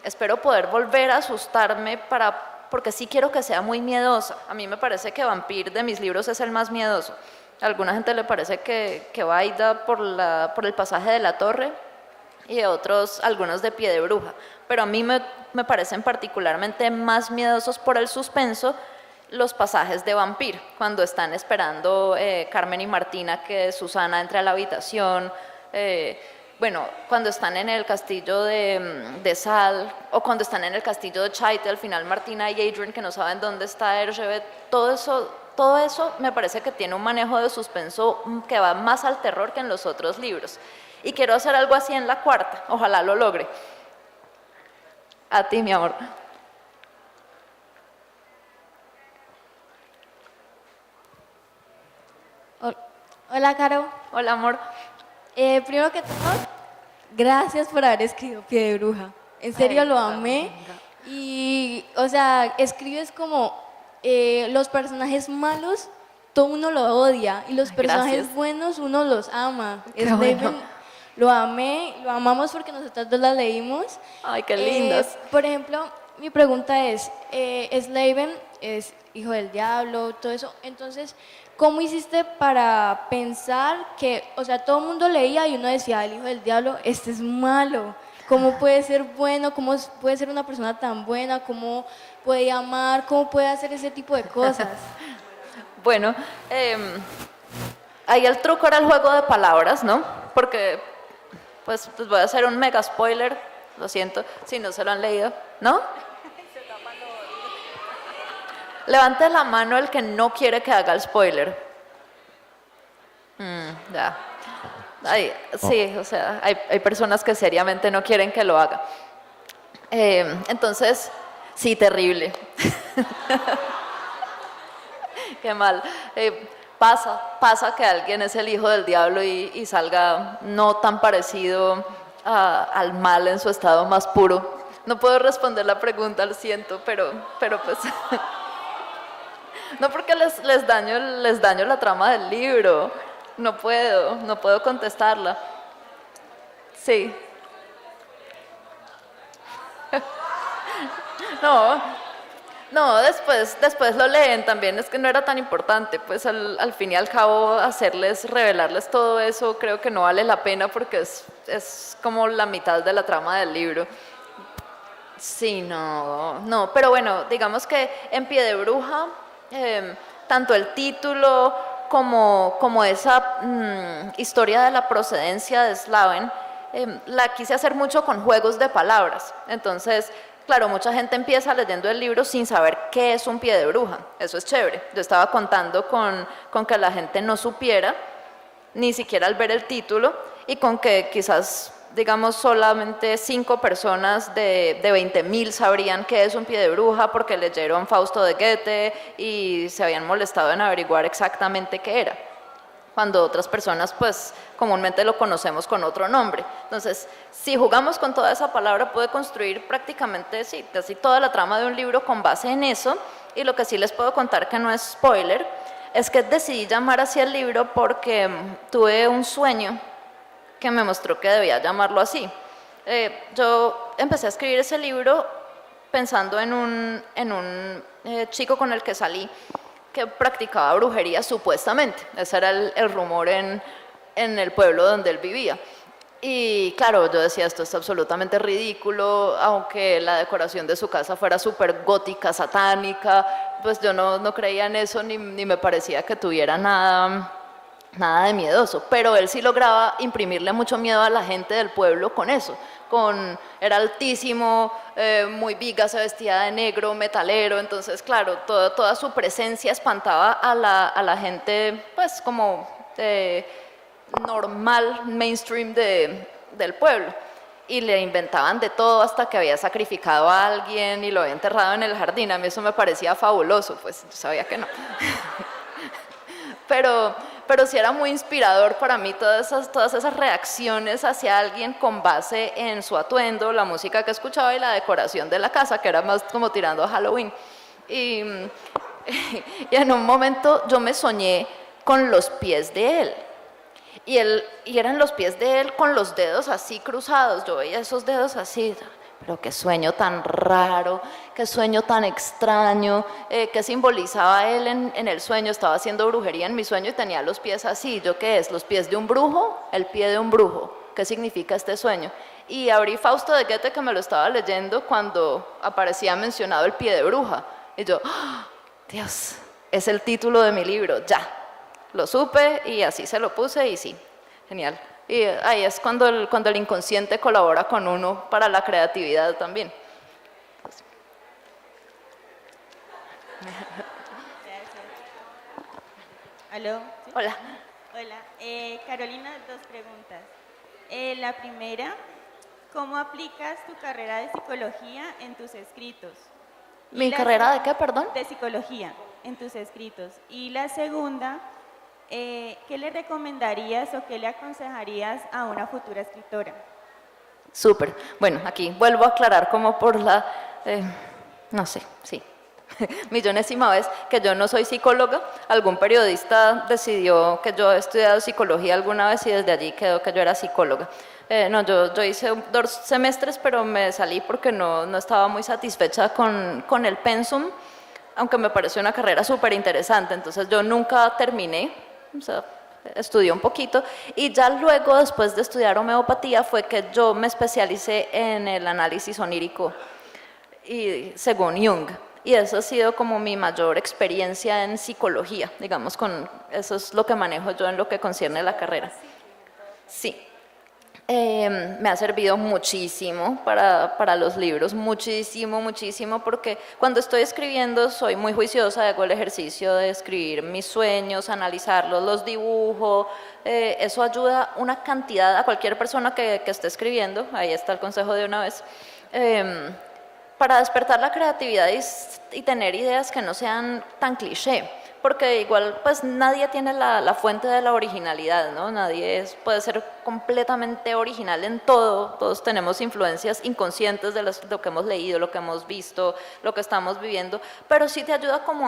Espero poder volver a asustarme porque sí quiero que sea muy miedosa. A mí me parece que Vampir de mis libros es el más miedoso. A alguna gente le parece que Vaida por el pasaje de la torre y a otros algunos de Pie de Bruja. Pero a mí me parecen particularmente más miedosos por el suspenso los pasajes de Vampir, cuando están esperando Carmen y Martina que Susana entre a la habitación, bueno, cuando están en el castillo de Sal o cuando están en el castillo de Chaite, al final Martina y Adrian que no saben dónde está Ercebet, todo eso me parece que tiene un manejo de suspenso que va más al terror que en los otros libros. Y quiero hacer algo así en la cuarta, ojalá lo logre. A ti, mi amor. Hola, Caro. Hola, amor. Primero que todo, gracias por haber escrito Pie de Bruja. En serio, lo amé. Y, o sea, escribes como los personajes malos, todo uno lo odia. Y los personajes buenos, uno los ama. Lo amé, lo amamos porque nosotros dos la leímos. Ay, qué lindas. Por ejemplo, mi pregunta es, Slaven es hijo del diablo, todo eso. Entonces, ¿cómo hiciste para pensar que, o sea, todo el mundo leía y uno decía, el hijo del diablo, este es malo? ¿Cómo puede ser bueno? ¿Cómo puede ser una persona tan buena? ¿Cómo puede amar? ¿Cómo puede hacer ese tipo de cosas? Bueno, ahí el truco era el juego de palabras, ¿no? Porque, pues voy a hacer un mega spoiler, lo siento, si no se lo han leído, ¿no? Levante la mano el que no quiere que haga el spoiler. Ya. Sí, o sea, hay personas que seriamente no quieren que lo haga. Entonces, sí, terrible. Qué mal. Pasa que alguien es el hijo del diablo y salga no tan parecido al mal en su estado más puro. No puedo responder la pregunta, lo siento, pero pues... No, porque les daño la trama del libro. No puedo contestarla. Sí. No, después lo leen también, es que no era tan importante, pues al fin y al cabo revelarles todo eso creo que no vale la pena porque es como la mitad de la trama del libro. Sí, no, pero bueno, digamos que en Pie de Bruja, tanto el título como esa historia de la procedencia de Slaven, la quise hacer mucho con juegos de palabras. Entonces, claro, mucha gente empieza leyendo el libro sin saber qué es un pie de bruja. Eso es chévere. Yo estaba contando con que la gente no supiera, ni siquiera al ver el título, y con que quizás, digamos, solamente 5 personas de 20.000 sabrían qué es un pie de bruja porque leyeron Fausto de Goethe y se habían molestado en averiguar exactamente qué era, cuando otras personas pues comúnmente lo conocemos con otro nombre. Entonces, si jugamos con toda esa palabra, puede construir prácticamente casi toda la trama de un libro con base en eso. Y lo que sí les puedo contar, que no es spoiler, es que decidí llamar así el libro porque tuve un sueño que me mostró que debía llamarlo así. Yo empecé a escribir ese libro pensando en un chico con el que salí que practicaba brujería supuestamente. Ese era el rumor en el pueblo donde él vivía. Y claro, yo decía, esto es absolutamente ridículo, aunque la decoración de su casa fuera súper gótica, satánica, pues yo no creía en eso ni me parecía que tuviera nada de miedoso, pero él sí lograba imprimirle mucho miedo a la gente del pueblo con eso, era altísimo, muy viga, se vestía de negro, metalero, entonces claro, toda su presencia espantaba a la gente pues como normal, mainstream del pueblo. Y le inventaban de todo hasta que había sacrificado a alguien y lo había enterrado en el jardín. A mí eso me parecía fabuloso, pues yo sabía que no. Pero sí era muy inspirador para mí todas esas reacciones hacia alguien con base en su atuendo, la música que escuchaba y la decoración de la casa, que era más como tirando a Halloween. Y en un momento yo me soñé con los pies de él. Y eran los pies de él con los dedos así cruzados. Yo veía esos dedos así. Pero qué sueño tan raro, qué sueño tan extraño, qué simbolizaba él en el sueño. Estaba haciendo brujería en mi sueño y tenía los pies así. ¿Yo qué es? ¿Los pies de un brujo? El pie de un brujo. ¿Qué significa este sueño? Y abrí Fausto de Goethe, que me lo estaba leyendo cuando aparecía mencionado el pie de bruja. Y yo, ¡oh, Dios! Es el título de mi libro, ya. Lo supe y así se lo puse y sí, genial. Y ahí es cuando el inconsciente colabora con uno para la creatividad también. ¿Aló? ¿Sí? Hola. Hola. Carolina, dos preguntas. La primera, ¿cómo aplicas tu carrera de psicología en tus escritos? ¿Mi carrera de qué, perdón? De psicología en tus escritos. Y la segunda, ¿qué le recomendarías o qué le aconsejarías a una futura escritora? Súper. Bueno, aquí vuelvo a aclarar como por no sé, sí, millonésima vez que yo no soy psicóloga. Algún periodista decidió que yo he estudiado psicología alguna vez y desde allí quedó que yo era psicóloga. No, yo hice 2 semestres, pero me salí porque no estaba muy satisfecha con el pensum, aunque me pareció una carrera súper interesante. Entonces yo nunca terminé, o sea, estudié un poquito y ya luego, después de estudiar homeopatía, fue que yo me especialicé en el análisis onírico y según Jung. Y eso ha sido como mi mayor experiencia en psicología, digamos, eso es lo que manejo yo en lo que concierne la carrera. Sí. Me ha servido muchísimo para los libros, muchísimo, porque cuando estoy escribiendo soy muy juiciosa, hago el ejercicio de escribir mis sueños, analizarlos, los dibujo, eso ayuda una cantidad a cualquier persona que esté escribiendo, ahí está el consejo de una vez, para despertar la creatividad y tener ideas que no sean tan cliché. Porque igual pues nadie tiene la fuente de la originalidad, ¿no? Nadie puede ser completamente original en todo, todos tenemos influencias inconscientes de lo que hemos leído, lo que hemos visto, lo que estamos viviendo, pero sí te ayuda como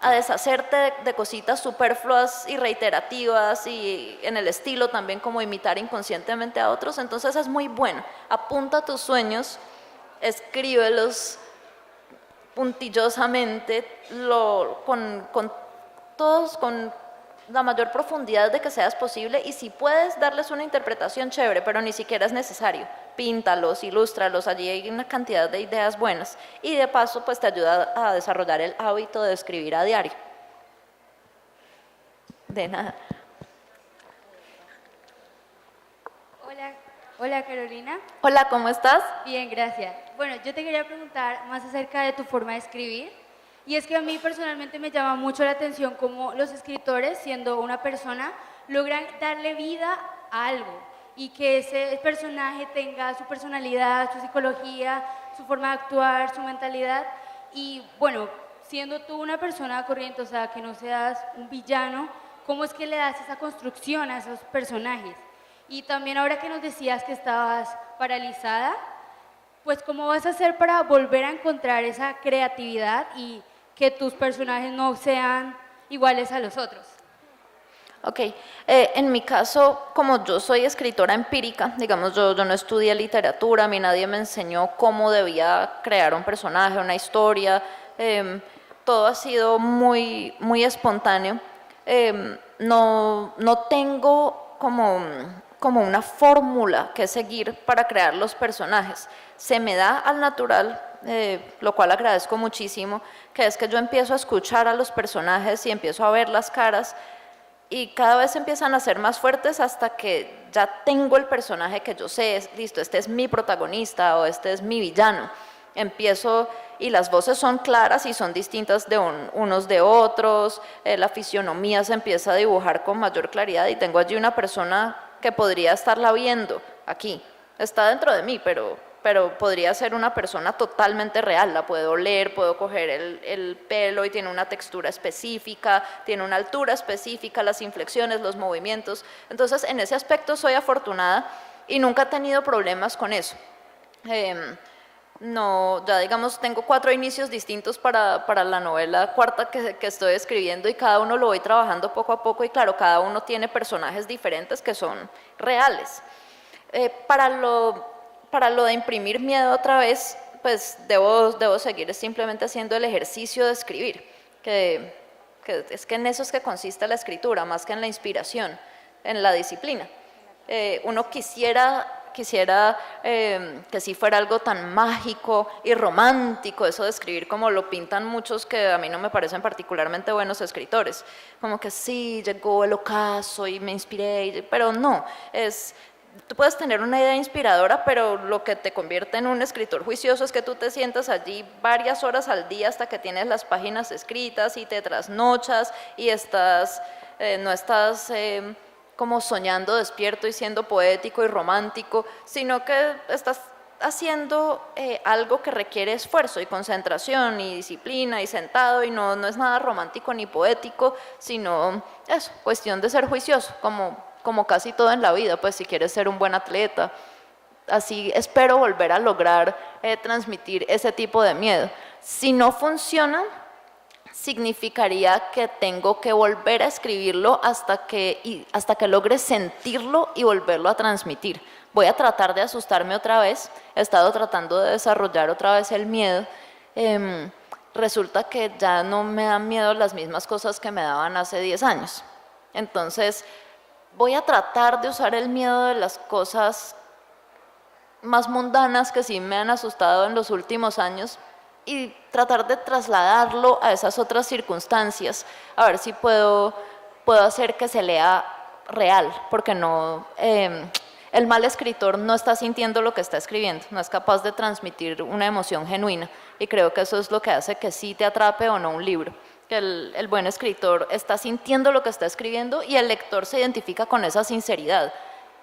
a deshacerte de cositas superfluas y reiterativas y en el estilo también como imitar inconscientemente a otros, entonces es muy bueno. Apunta tus sueños, escríbelos puntillosamente, con la mayor profundidad de que seas posible, y si puedes darles una interpretación chévere, pero ni siquiera es necesario, píntalos, ilústralos, allí hay una cantidad de ideas buenas y de paso pues te ayuda a desarrollar el hábito de escribir a diario. De nada. Hola Carolina. Hola, ¿cómo estás? Bien, gracias. Bueno, yo te quería preguntar más acerca de tu forma de escribir. Y es que a mí personalmente me llama mucho la atención cómo los escritores, siendo una persona, logran darle vida a algo y que ese personaje tenga su personalidad, su psicología, su forma de actuar, su mentalidad. Y bueno, siendo tú una persona corriente, o sea, que no seas un villano, ¿cómo es que le das esa construcción a esos personajes? Y también ahora que nos decías que estabas paralizada, pues ¿cómo vas a hacer para volver a encontrar esa creatividad y que tus personajes no sean iguales a los otros? Ok, en mi caso, como yo soy escritora empírica, digamos, yo no estudié literatura, a mí nadie me enseñó cómo debía crear un personaje, una historia, todo ha sido muy, muy espontáneo. No tengo como como una fórmula que seguir para crear los personajes. Se me da al natural, lo cual agradezco muchísimo, que es que yo empiezo a escuchar a los personajes y empiezo a ver las caras y cada vez empiezan a ser más fuertes hasta que ya tengo el personaje que yo sé, listo, este es mi protagonista o este es mi villano. Empiezo y las voces son claras y son distintas de unos de otros, la fisionomía se empieza a dibujar con mayor claridad y tengo allí una persona que podría estarla viendo aquí, está dentro de mí, pero podría ser una persona totalmente real, la puedo oler, puedo coger el pelo y tiene una textura específica, tiene una altura específica, las inflexiones, los movimientos. Entonces, en ese aspecto soy afortunada y nunca he tenido problemas con eso. No, ya digamos, tengo 4 inicios distintos para la novela cuarta que estoy escribiendo y cada uno lo voy trabajando poco a poco y claro, cada uno tiene personajes diferentes que son reales. Para lo de imprimir miedo otra vez, pues debo seguir simplemente haciendo el ejercicio de escribir, que es que en eso es que consiste la escritura, más que en la inspiración, en la disciplina. Uno quisiera que sí fuera algo tan mágico y romántico, eso de escribir como lo pintan muchos que a mí no me parecen particularmente buenos escritores, como que sí, llegó el ocaso y me inspiré, pero no, tú puedes tener una idea inspiradora, pero lo que te convierte en un escritor juicioso es que tú te sientas allí varias horas al día hasta que tienes las páginas escritas y te trasnochas y no estás como soñando despierto y siendo poético y romántico, sino que estás haciendo algo que requiere esfuerzo y concentración y disciplina y sentado y no es nada romántico ni poético, sino eso, cuestión de ser juicioso, como casi todo en la vida, pues si quieres ser un buen atleta. Así espero volver a lograr transmitir ese tipo de miedo. Si no funciona, significaría que tengo que volver a escribirlo hasta que logre sentirlo y volverlo a transmitir. Voy a tratar de asustarme otra vez, he estado tratando de desarrollar otra vez el miedo. Resulta que ya no me dan miedo las mismas cosas que me daban hace 10 años. Entonces, voy a tratar de usar el miedo de las cosas más mundanas que sí me han asustado en los últimos años y tratar de trasladarlo a esas otras circunstancias, a ver si puedo hacer que se lea real, porque el mal escritor no está sintiendo lo que está escribiendo, no es capaz de transmitir una emoción genuina y creo que eso es lo que hace que sí te atrape o no un libro. Que el buen escritor está sintiendo lo que está escribiendo y el lector se identifica con esa sinceridad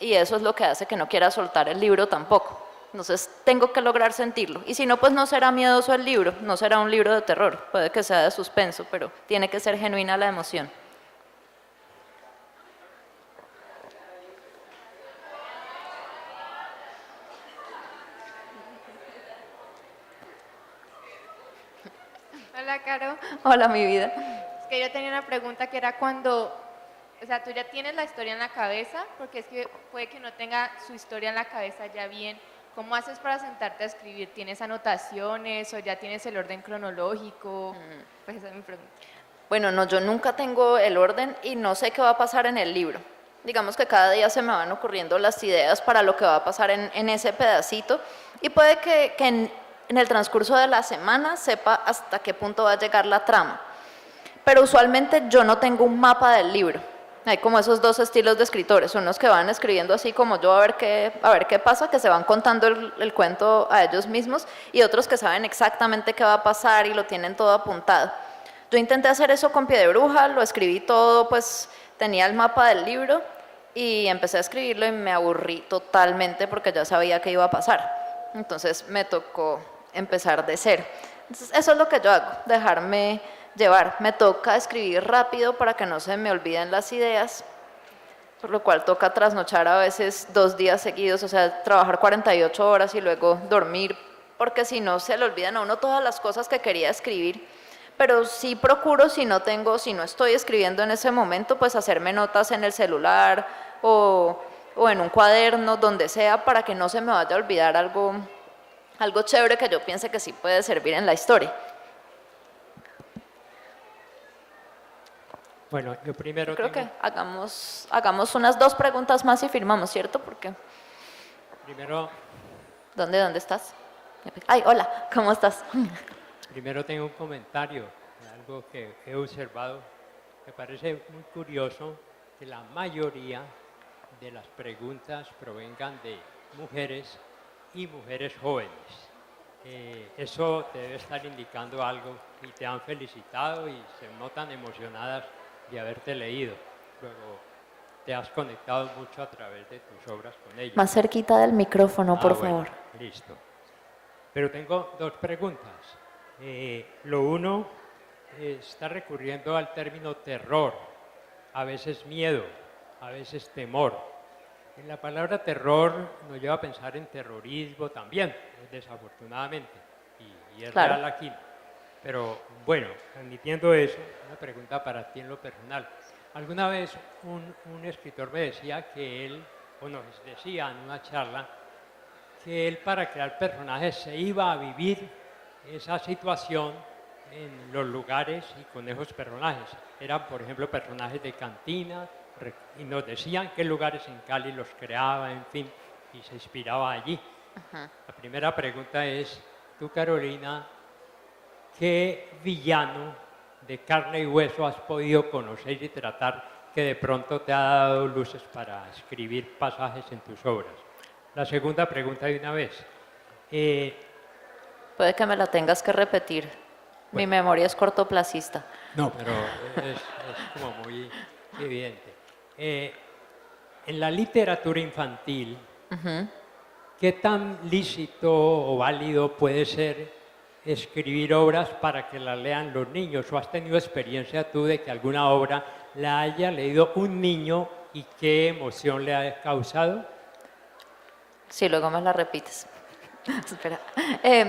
y eso es lo que hace que no quiera soltar el libro tampoco. Entonces tengo que lograr sentirlo y si no, pues no será miedoso el libro, no será un libro de terror, puede que sea de suspenso, pero tiene que ser genuina la emoción. Hola, Caro. Hola, mi vida. Es que yo tenía una pregunta que era cuando, o sea, tú ya tienes la historia en la cabeza, porque es que puede que no tenga su historia en la cabeza ya bien. ¿Cómo haces para sentarte a escribir? ¿Tienes anotaciones o ya tienes el orden cronológico? Pues esa es mi pregunta. Bueno, no, yo nunca tengo el orden y no sé qué va a pasar en el libro. Digamos que cada día se me van ocurriendo las ideas para lo que va a pasar en ese pedacito y puede que en el transcurso de la semana sepa hasta qué punto va a llegar la trama. Pero usualmente yo no tengo un mapa del libro. Hay como esos dos estilos de escritores, unos que van escribiendo así como yo a ver qué pasa, que se van contando el cuento a ellos mismos y otros que saben exactamente qué va a pasar y lo tienen todo apuntado. Yo intenté hacer eso con pie de bruja, lo escribí todo, pues tenía el mapa del libro y empecé a escribirlo y me aburrí totalmente porque ya sabía qué iba a pasar. Entonces me tocó empezar de cero. Entonces, eso es lo que yo hago, dejarme llevar. Me toca escribir rápido para que no se me olviden las ideas, por lo cual toca trasnochar a veces 2 días seguidos, o sea, trabajar 48 horas y luego dormir, porque si no se le olvidan a uno todas las cosas que quería escribir. Pero sí procuro, si no estoy escribiendo en ese momento, pues hacerme notas en el celular o en un cuaderno, donde sea, para que no se me vaya a olvidar algo chévere que yo piense que sí puede servir en la historia. Bueno, yo primero Creo tengo, que hagamos unas 2 preguntas más y firmamos, ¿cierto? Porque, primero, ¿dónde estás? Ay, hola, ¿cómo estás? primero tengo un comentario de algo que he observado. Me parece muy curioso que la mayoría de las preguntas provengan de mujeres y mujeres jóvenes. Eso te debe estar indicando algo y te han felicitado y se notan emocionadas de haberte leído. Luego, te has conectado mucho a través de tus obras con ellas. Más cerquita del micrófono, por Bueno, favor. listo. Pero tengo 2 preguntas. Lo uno, está recurriendo al término terror, a veces miedo, a veces temor. La palabra terror nos lleva a pensar en terrorismo también, desafortunadamente, y es Claro. real aquí. Pero bueno, admitiendo eso, una pregunta para ti en lo personal. Alguna vez un escritor me decía que él, o nos decía en una charla, que él para crear personajes se iba a vivir esa situación en los lugares y con esos personajes. Eran, por ejemplo, personajes de cantina, y nos decían qué lugares en Cali los creaba, en fin, y se inspiraba allí. La primera pregunta es, tú, Carolina, ¿qué villano de carne y hueso has podido conocer y tratar que de pronto te ha dado luces para escribir pasajes en tus obras? La segunda pregunta de una vez. Puede que me la tengas que repetir. Mi memoria es cortoplacista. No, pero es como muy evidente. En la literatura infantil, ¿qué tan lícito o válido puede ser escribir obras para que las lean los niños? ¿O has tenido experiencia tú de que alguna obra la haya leído un niño y qué emoción le ha causado? Sí, luego me la repites. Espera.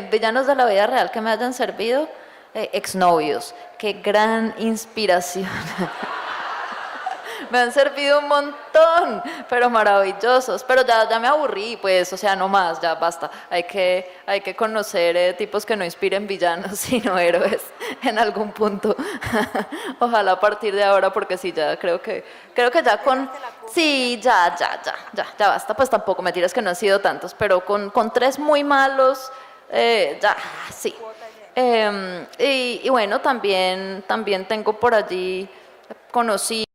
Villanos de la vida real que me hayan servido, exnovios. Qué gran inspiración. Me han servido un montón, pero maravillosos. Pero ya me aburrí, pues, o sea, no más, ya basta. Hay que conocer tipos que no inspiren villanos, sino héroes en algún punto. Ojalá a partir de ahora, porque sí, ya creo que ya con... Sí, ya basta. Pues tampoco me tiras que no han sido tantos, pero con 3 muy malos, ya, sí. Y bueno, también tengo por allí conocidos,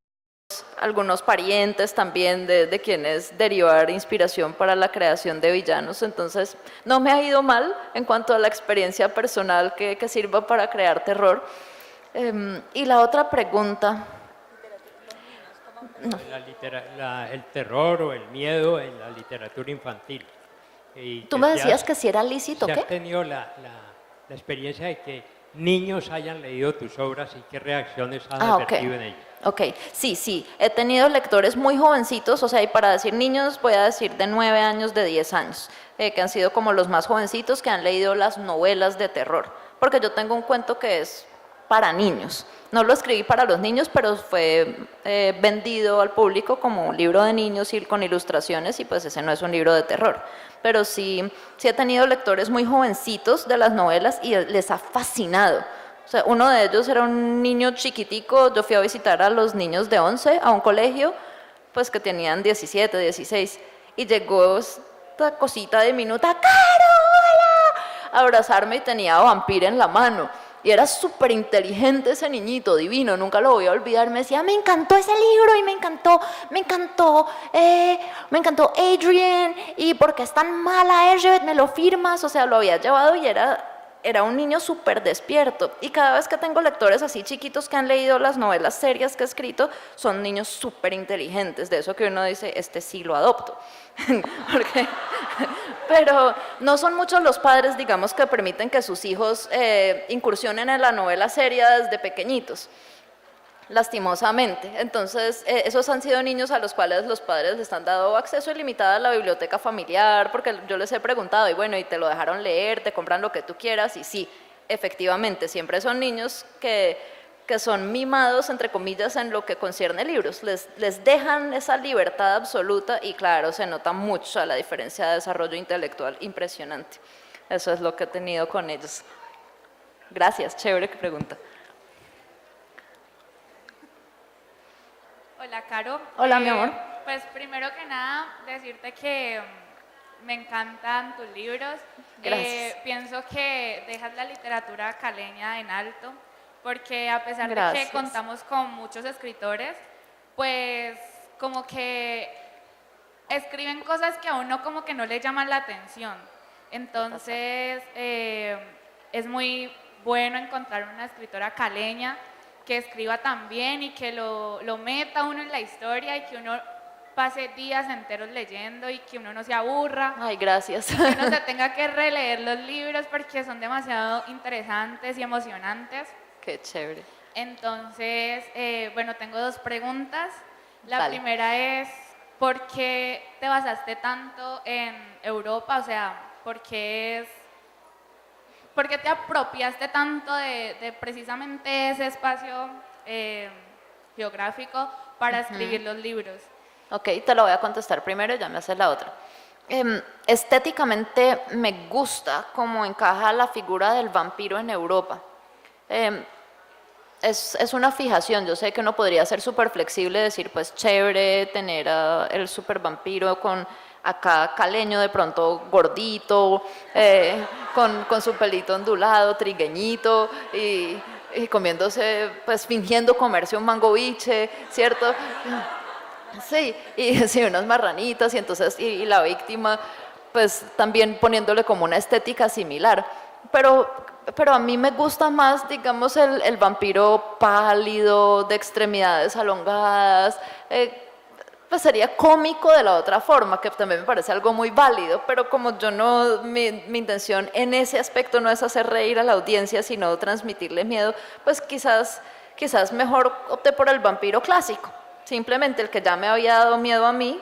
algunos parientes también de quienes derivar inspiración para la creación de villanos. Entonces, no me ha ido mal en cuanto a la experiencia personal que sirva para crear terror. Y la otra pregunta... No. El terror o el miedo en la literatura infantil. Tú me decías que si era lícito, ¿qué? ¿qué? ¿Has tenido la experiencia de que niños hayan leído tus obras y qué reacciones has advertido en ellos? Ok, sí, he tenido lectores muy jovencitos, o sea, y para decir niños voy a decir de 9 años, de 10 años, que han sido como los más jovencitos que han leído las novelas de terror, porque yo tengo un cuento que es para niños. No lo escribí para los niños, pero fue vendido al público como un libro de niños y con ilustraciones, y pues ese no es un libro de terror. Pero sí he tenido lectores muy jovencitos de las novelas y les ha fascinado. O sea, uno de ellos era un niño chiquitico. Yo fui a visitar a los niños de 11 a un colegio, pues que tenían 17, 16, y llegó esta cosita diminuta, ¡Caro, hola!, a abrazarme y tenía Vampire en la mano. Y era súper inteligente ese niñito, divino, nunca lo voy a olvidar. Me decía, me encantó ese libro y me encantó Adrian, y porque es tan mala Elizabeth, ¿me lo firmas? O sea, lo había llevado y era un niño súper despierto. Y cada vez que tengo lectores así chiquitos que han leído las novelas serias que he escrito, son niños súper inteligentes, de eso que uno dice, este sí lo adopto. Pero no son muchos los padres, digamos, que permiten que sus hijos incursionen en la novela seria desde pequeñitos, lastimosamente. Entonces, esos han sido niños a los cuales los padres les han dado acceso ilimitado a la biblioteca familiar, porque yo les he preguntado, y bueno, ¿y te lo dejaron leer? ¿Te compran lo que tú quieras? Y sí, efectivamente, siempre son niños que son mimados, entre comillas, en lo que concierne libros. Les dejan esa libertad absoluta y claro, se nota mucho la diferencia de desarrollo intelectual impresionante. Eso es lo que he tenido con ellos. Gracias, chévere que pregunta. Hola, Caro. Hola, mi amor. Pues primero que nada, decirte que me encantan tus libros. Gracias. Pienso que dejas la literatura caleña en alto, porque a pesar de Gracias. que contamos con muchos escritores, pues como que escriben cosas que a uno como que no le llaman la atención. Entonces, es muy bueno encontrar una escritora caleña que escriba tan bien y que lo meta uno en la historia y que uno pase días enteros leyendo y que uno no se aburra. Ay, gracias. Que uno se tenga que releer los libros porque son demasiado interesantes y emocionantes. Qué chévere. Entonces, bueno, tengo dos preguntas. La Dale. primera es, ¿por qué te basaste tanto en Europa? O sea, ¿por qué te apropiaste tanto de precisamente ese espacio geográfico para escribir los libros? Ok, te lo voy a contestar primero y ya me haces la otra. Estéticamente me gusta cómo encaja la figura del vampiro en Europa. Es una fijación, yo sé que uno podría ser súper flexible, decir pues chévere tener el super vampiro con acá caleño de pronto gordito, con su pelito ondulado, trigueñito y comiéndose, pues fingiendo comerse un mango biche, ¿cierto? Sí, y sí, unas marranitas y entonces y la víctima pues también poniéndole como una estética similar, pero a mí me gusta más, digamos, el vampiro pálido, de extremidades alongadas, pues sería cómico de la otra forma, que también me parece algo muy válido, pero como yo no, mi intención en ese aspecto no es hacer reír a la audiencia, sino transmitirle miedo, pues quizás mejor opté por el vampiro clásico, simplemente el que ya me había dado miedo a mí,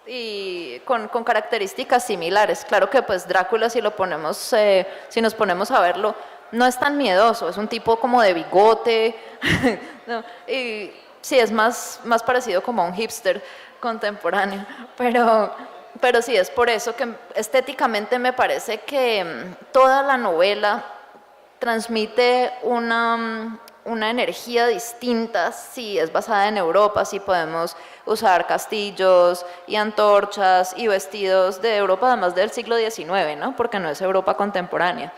y con características similares. Claro que pues Drácula, si nos ponemos a verlo, no es tan miedoso, es un tipo como de bigote, ¿no? Y sí, es más parecido como a un hipster contemporáneo, pero sí, es por eso que estéticamente me parece que toda la novela transmite una energía distinta si es basada en Europa, si podemos usar castillos y antorchas y vestidos de Europa, además del siglo XIX, ¿no? Porque no es Europa contemporánea,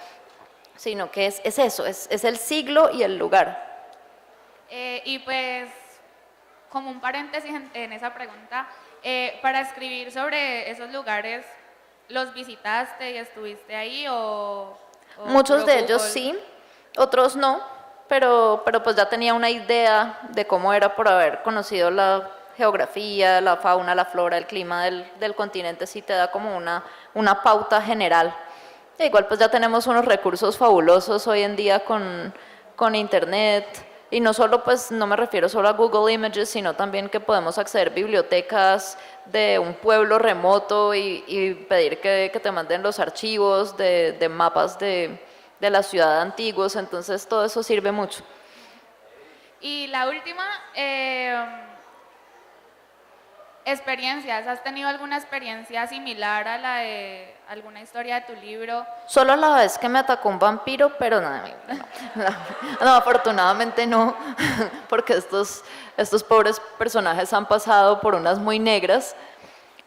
sino que es eso, es el siglo y el lugar. Y pues, como un paréntesis en esa pregunta, para escribir sobre esos lugares, ¿los visitaste y estuviste ahí o Muchos de por ellos Google? sí, otros no, pero pues ya tenía una idea de cómo era por haber conocido la geografía, la fauna, la flora, el clima del continente, sí te da como una pauta general. E igual pues ya tenemos unos recursos fabulosos hoy en día con internet, y no solo pues no me refiero solo a Google Images, sino también que podemos acceder a bibliotecas de un pueblo remoto y pedir que te manden los archivos de mapas de la ciudad antiguos, entonces todo eso sirve mucho. Y la última, experiencias. ¿Has tenido alguna experiencia similar a la de alguna historia de tu libro? Solo la vez que me atacó un vampiro, pero no, afortunadamente no, porque estos pobres personajes han pasado por unas muy negras,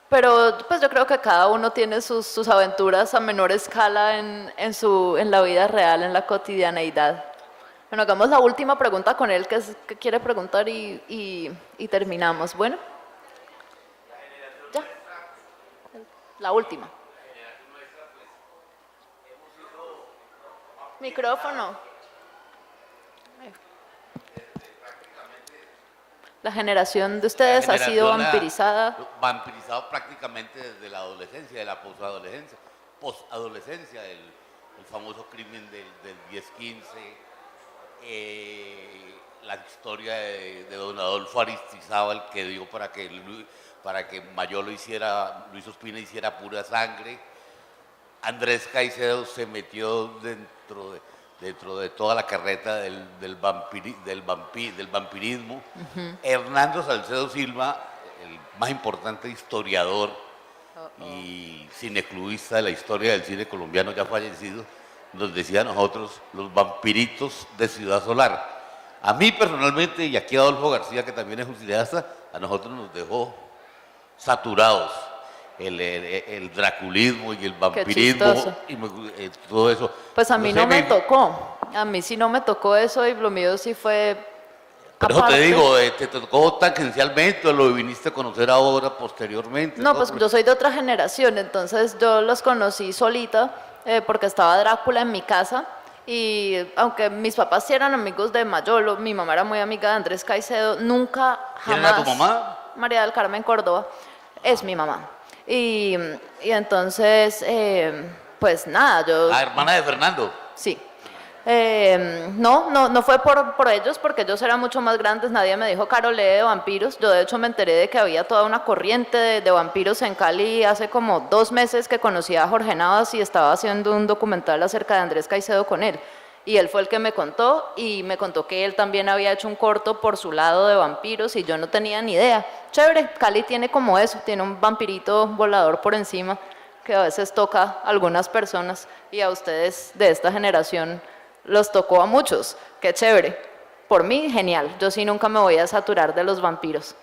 pero pues yo creo que cada uno tiene sus aventuras a menor escala en la vida real, en la cotidianeidad. Bueno, hagamos la última pregunta con él, que quiere preguntar y terminamos. Bueno, ya, la última. Micrófono. La generación de ustedes ha sido vampirizada. Vampirizado prácticamente desde la adolescencia, de la posadolescencia. Posadolescencia, el famoso crimen del 10-15, la historia de don Adolfo Aristizábal, que dio para que Mayolo Luis Ospina hiciera pura sangre. Andrés Caicedo se metió dentro de toda la carreta del vampirismo. Hernando Salcedo Silva, el más importante historiador y cineclubista de la historia del cine colombiano, ya fallecido, nos decía a nosotros los vampiritos de Ciudad Solar. A mí personalmente, y aquí Adolfo García, que también es un cineasta, a nosotros nos dejó saturados el draculismo y el vampirismo y todo eso. Pues a mí sé, no me tocó, a mí sí no me tocó eso y lo mío sí fue Por eso te aparte. digo, ¿te tocó tangencialmente o lo viniste a conocer ahora posteriormente? No, pues yo soy de otra generación, entonces yo los conocí solita porque estaba Drácula en mi casa y aunque mis papás sí eran amigos de Mayolo, mi mamá era muy amiga de Andrés Caicedo, nunca, ¿Quién jamás. era tu mamá? María del Carmen Córdoba, es mi mamá. Y entonces, pues nada, yo... La hermana de Fernando. Sí. No fue por ellos, porque ellos eran mucho más grandes, nadie me dijo, Caro, lee de vampiros. Yo de hecho me enteré de que había toda una corriente de vampiros en Cali hace como 2 meses que conocí a Jorge Navas y estaba haciendo un documental acerca de Andrés Caicedo con él. Y él fue el que me contó y me contó que él también había hecho un corto por su lado de vampiros y yo no tenía ni idea. Chévere, Cali tiene como eso, tiene un vampirito volador por encima que a veces toca a algunas personas y a ustedes de esta generación los tocó a muchos. Qué chévere. Por mí, genial. Yo sí nunca me voy a saturar de los vampiros.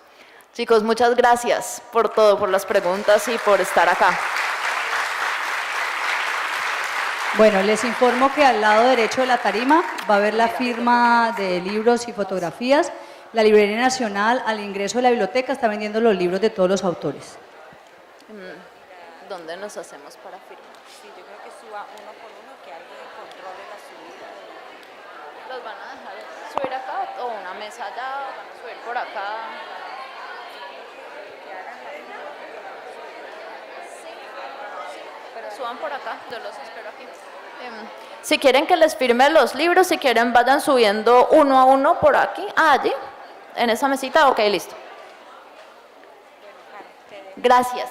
Chicos, muchas gracias por todo, por las preguntas y por estar acá. Bueno, les informo que al lado derecho de la tarima va a haber la firma de libros y fotografías. La Librería Nacional, al ingreso de la biblioteca, está vendiendo los libros de todos los autores. ¿Dónde nos hacemos para firmar? Sí, yo creo que suba uno por uno, que alguien controle la subida. ¿Los van a dejar subir acá o una mesa allá? ¿Van a subir por acá? Pero suban por acá, yo los espero aquí. Si quieren que les firme los libros, si quieren vayan subiendo uno a uno por aquí, allí, en esa mesita, ok, listo. Gracias.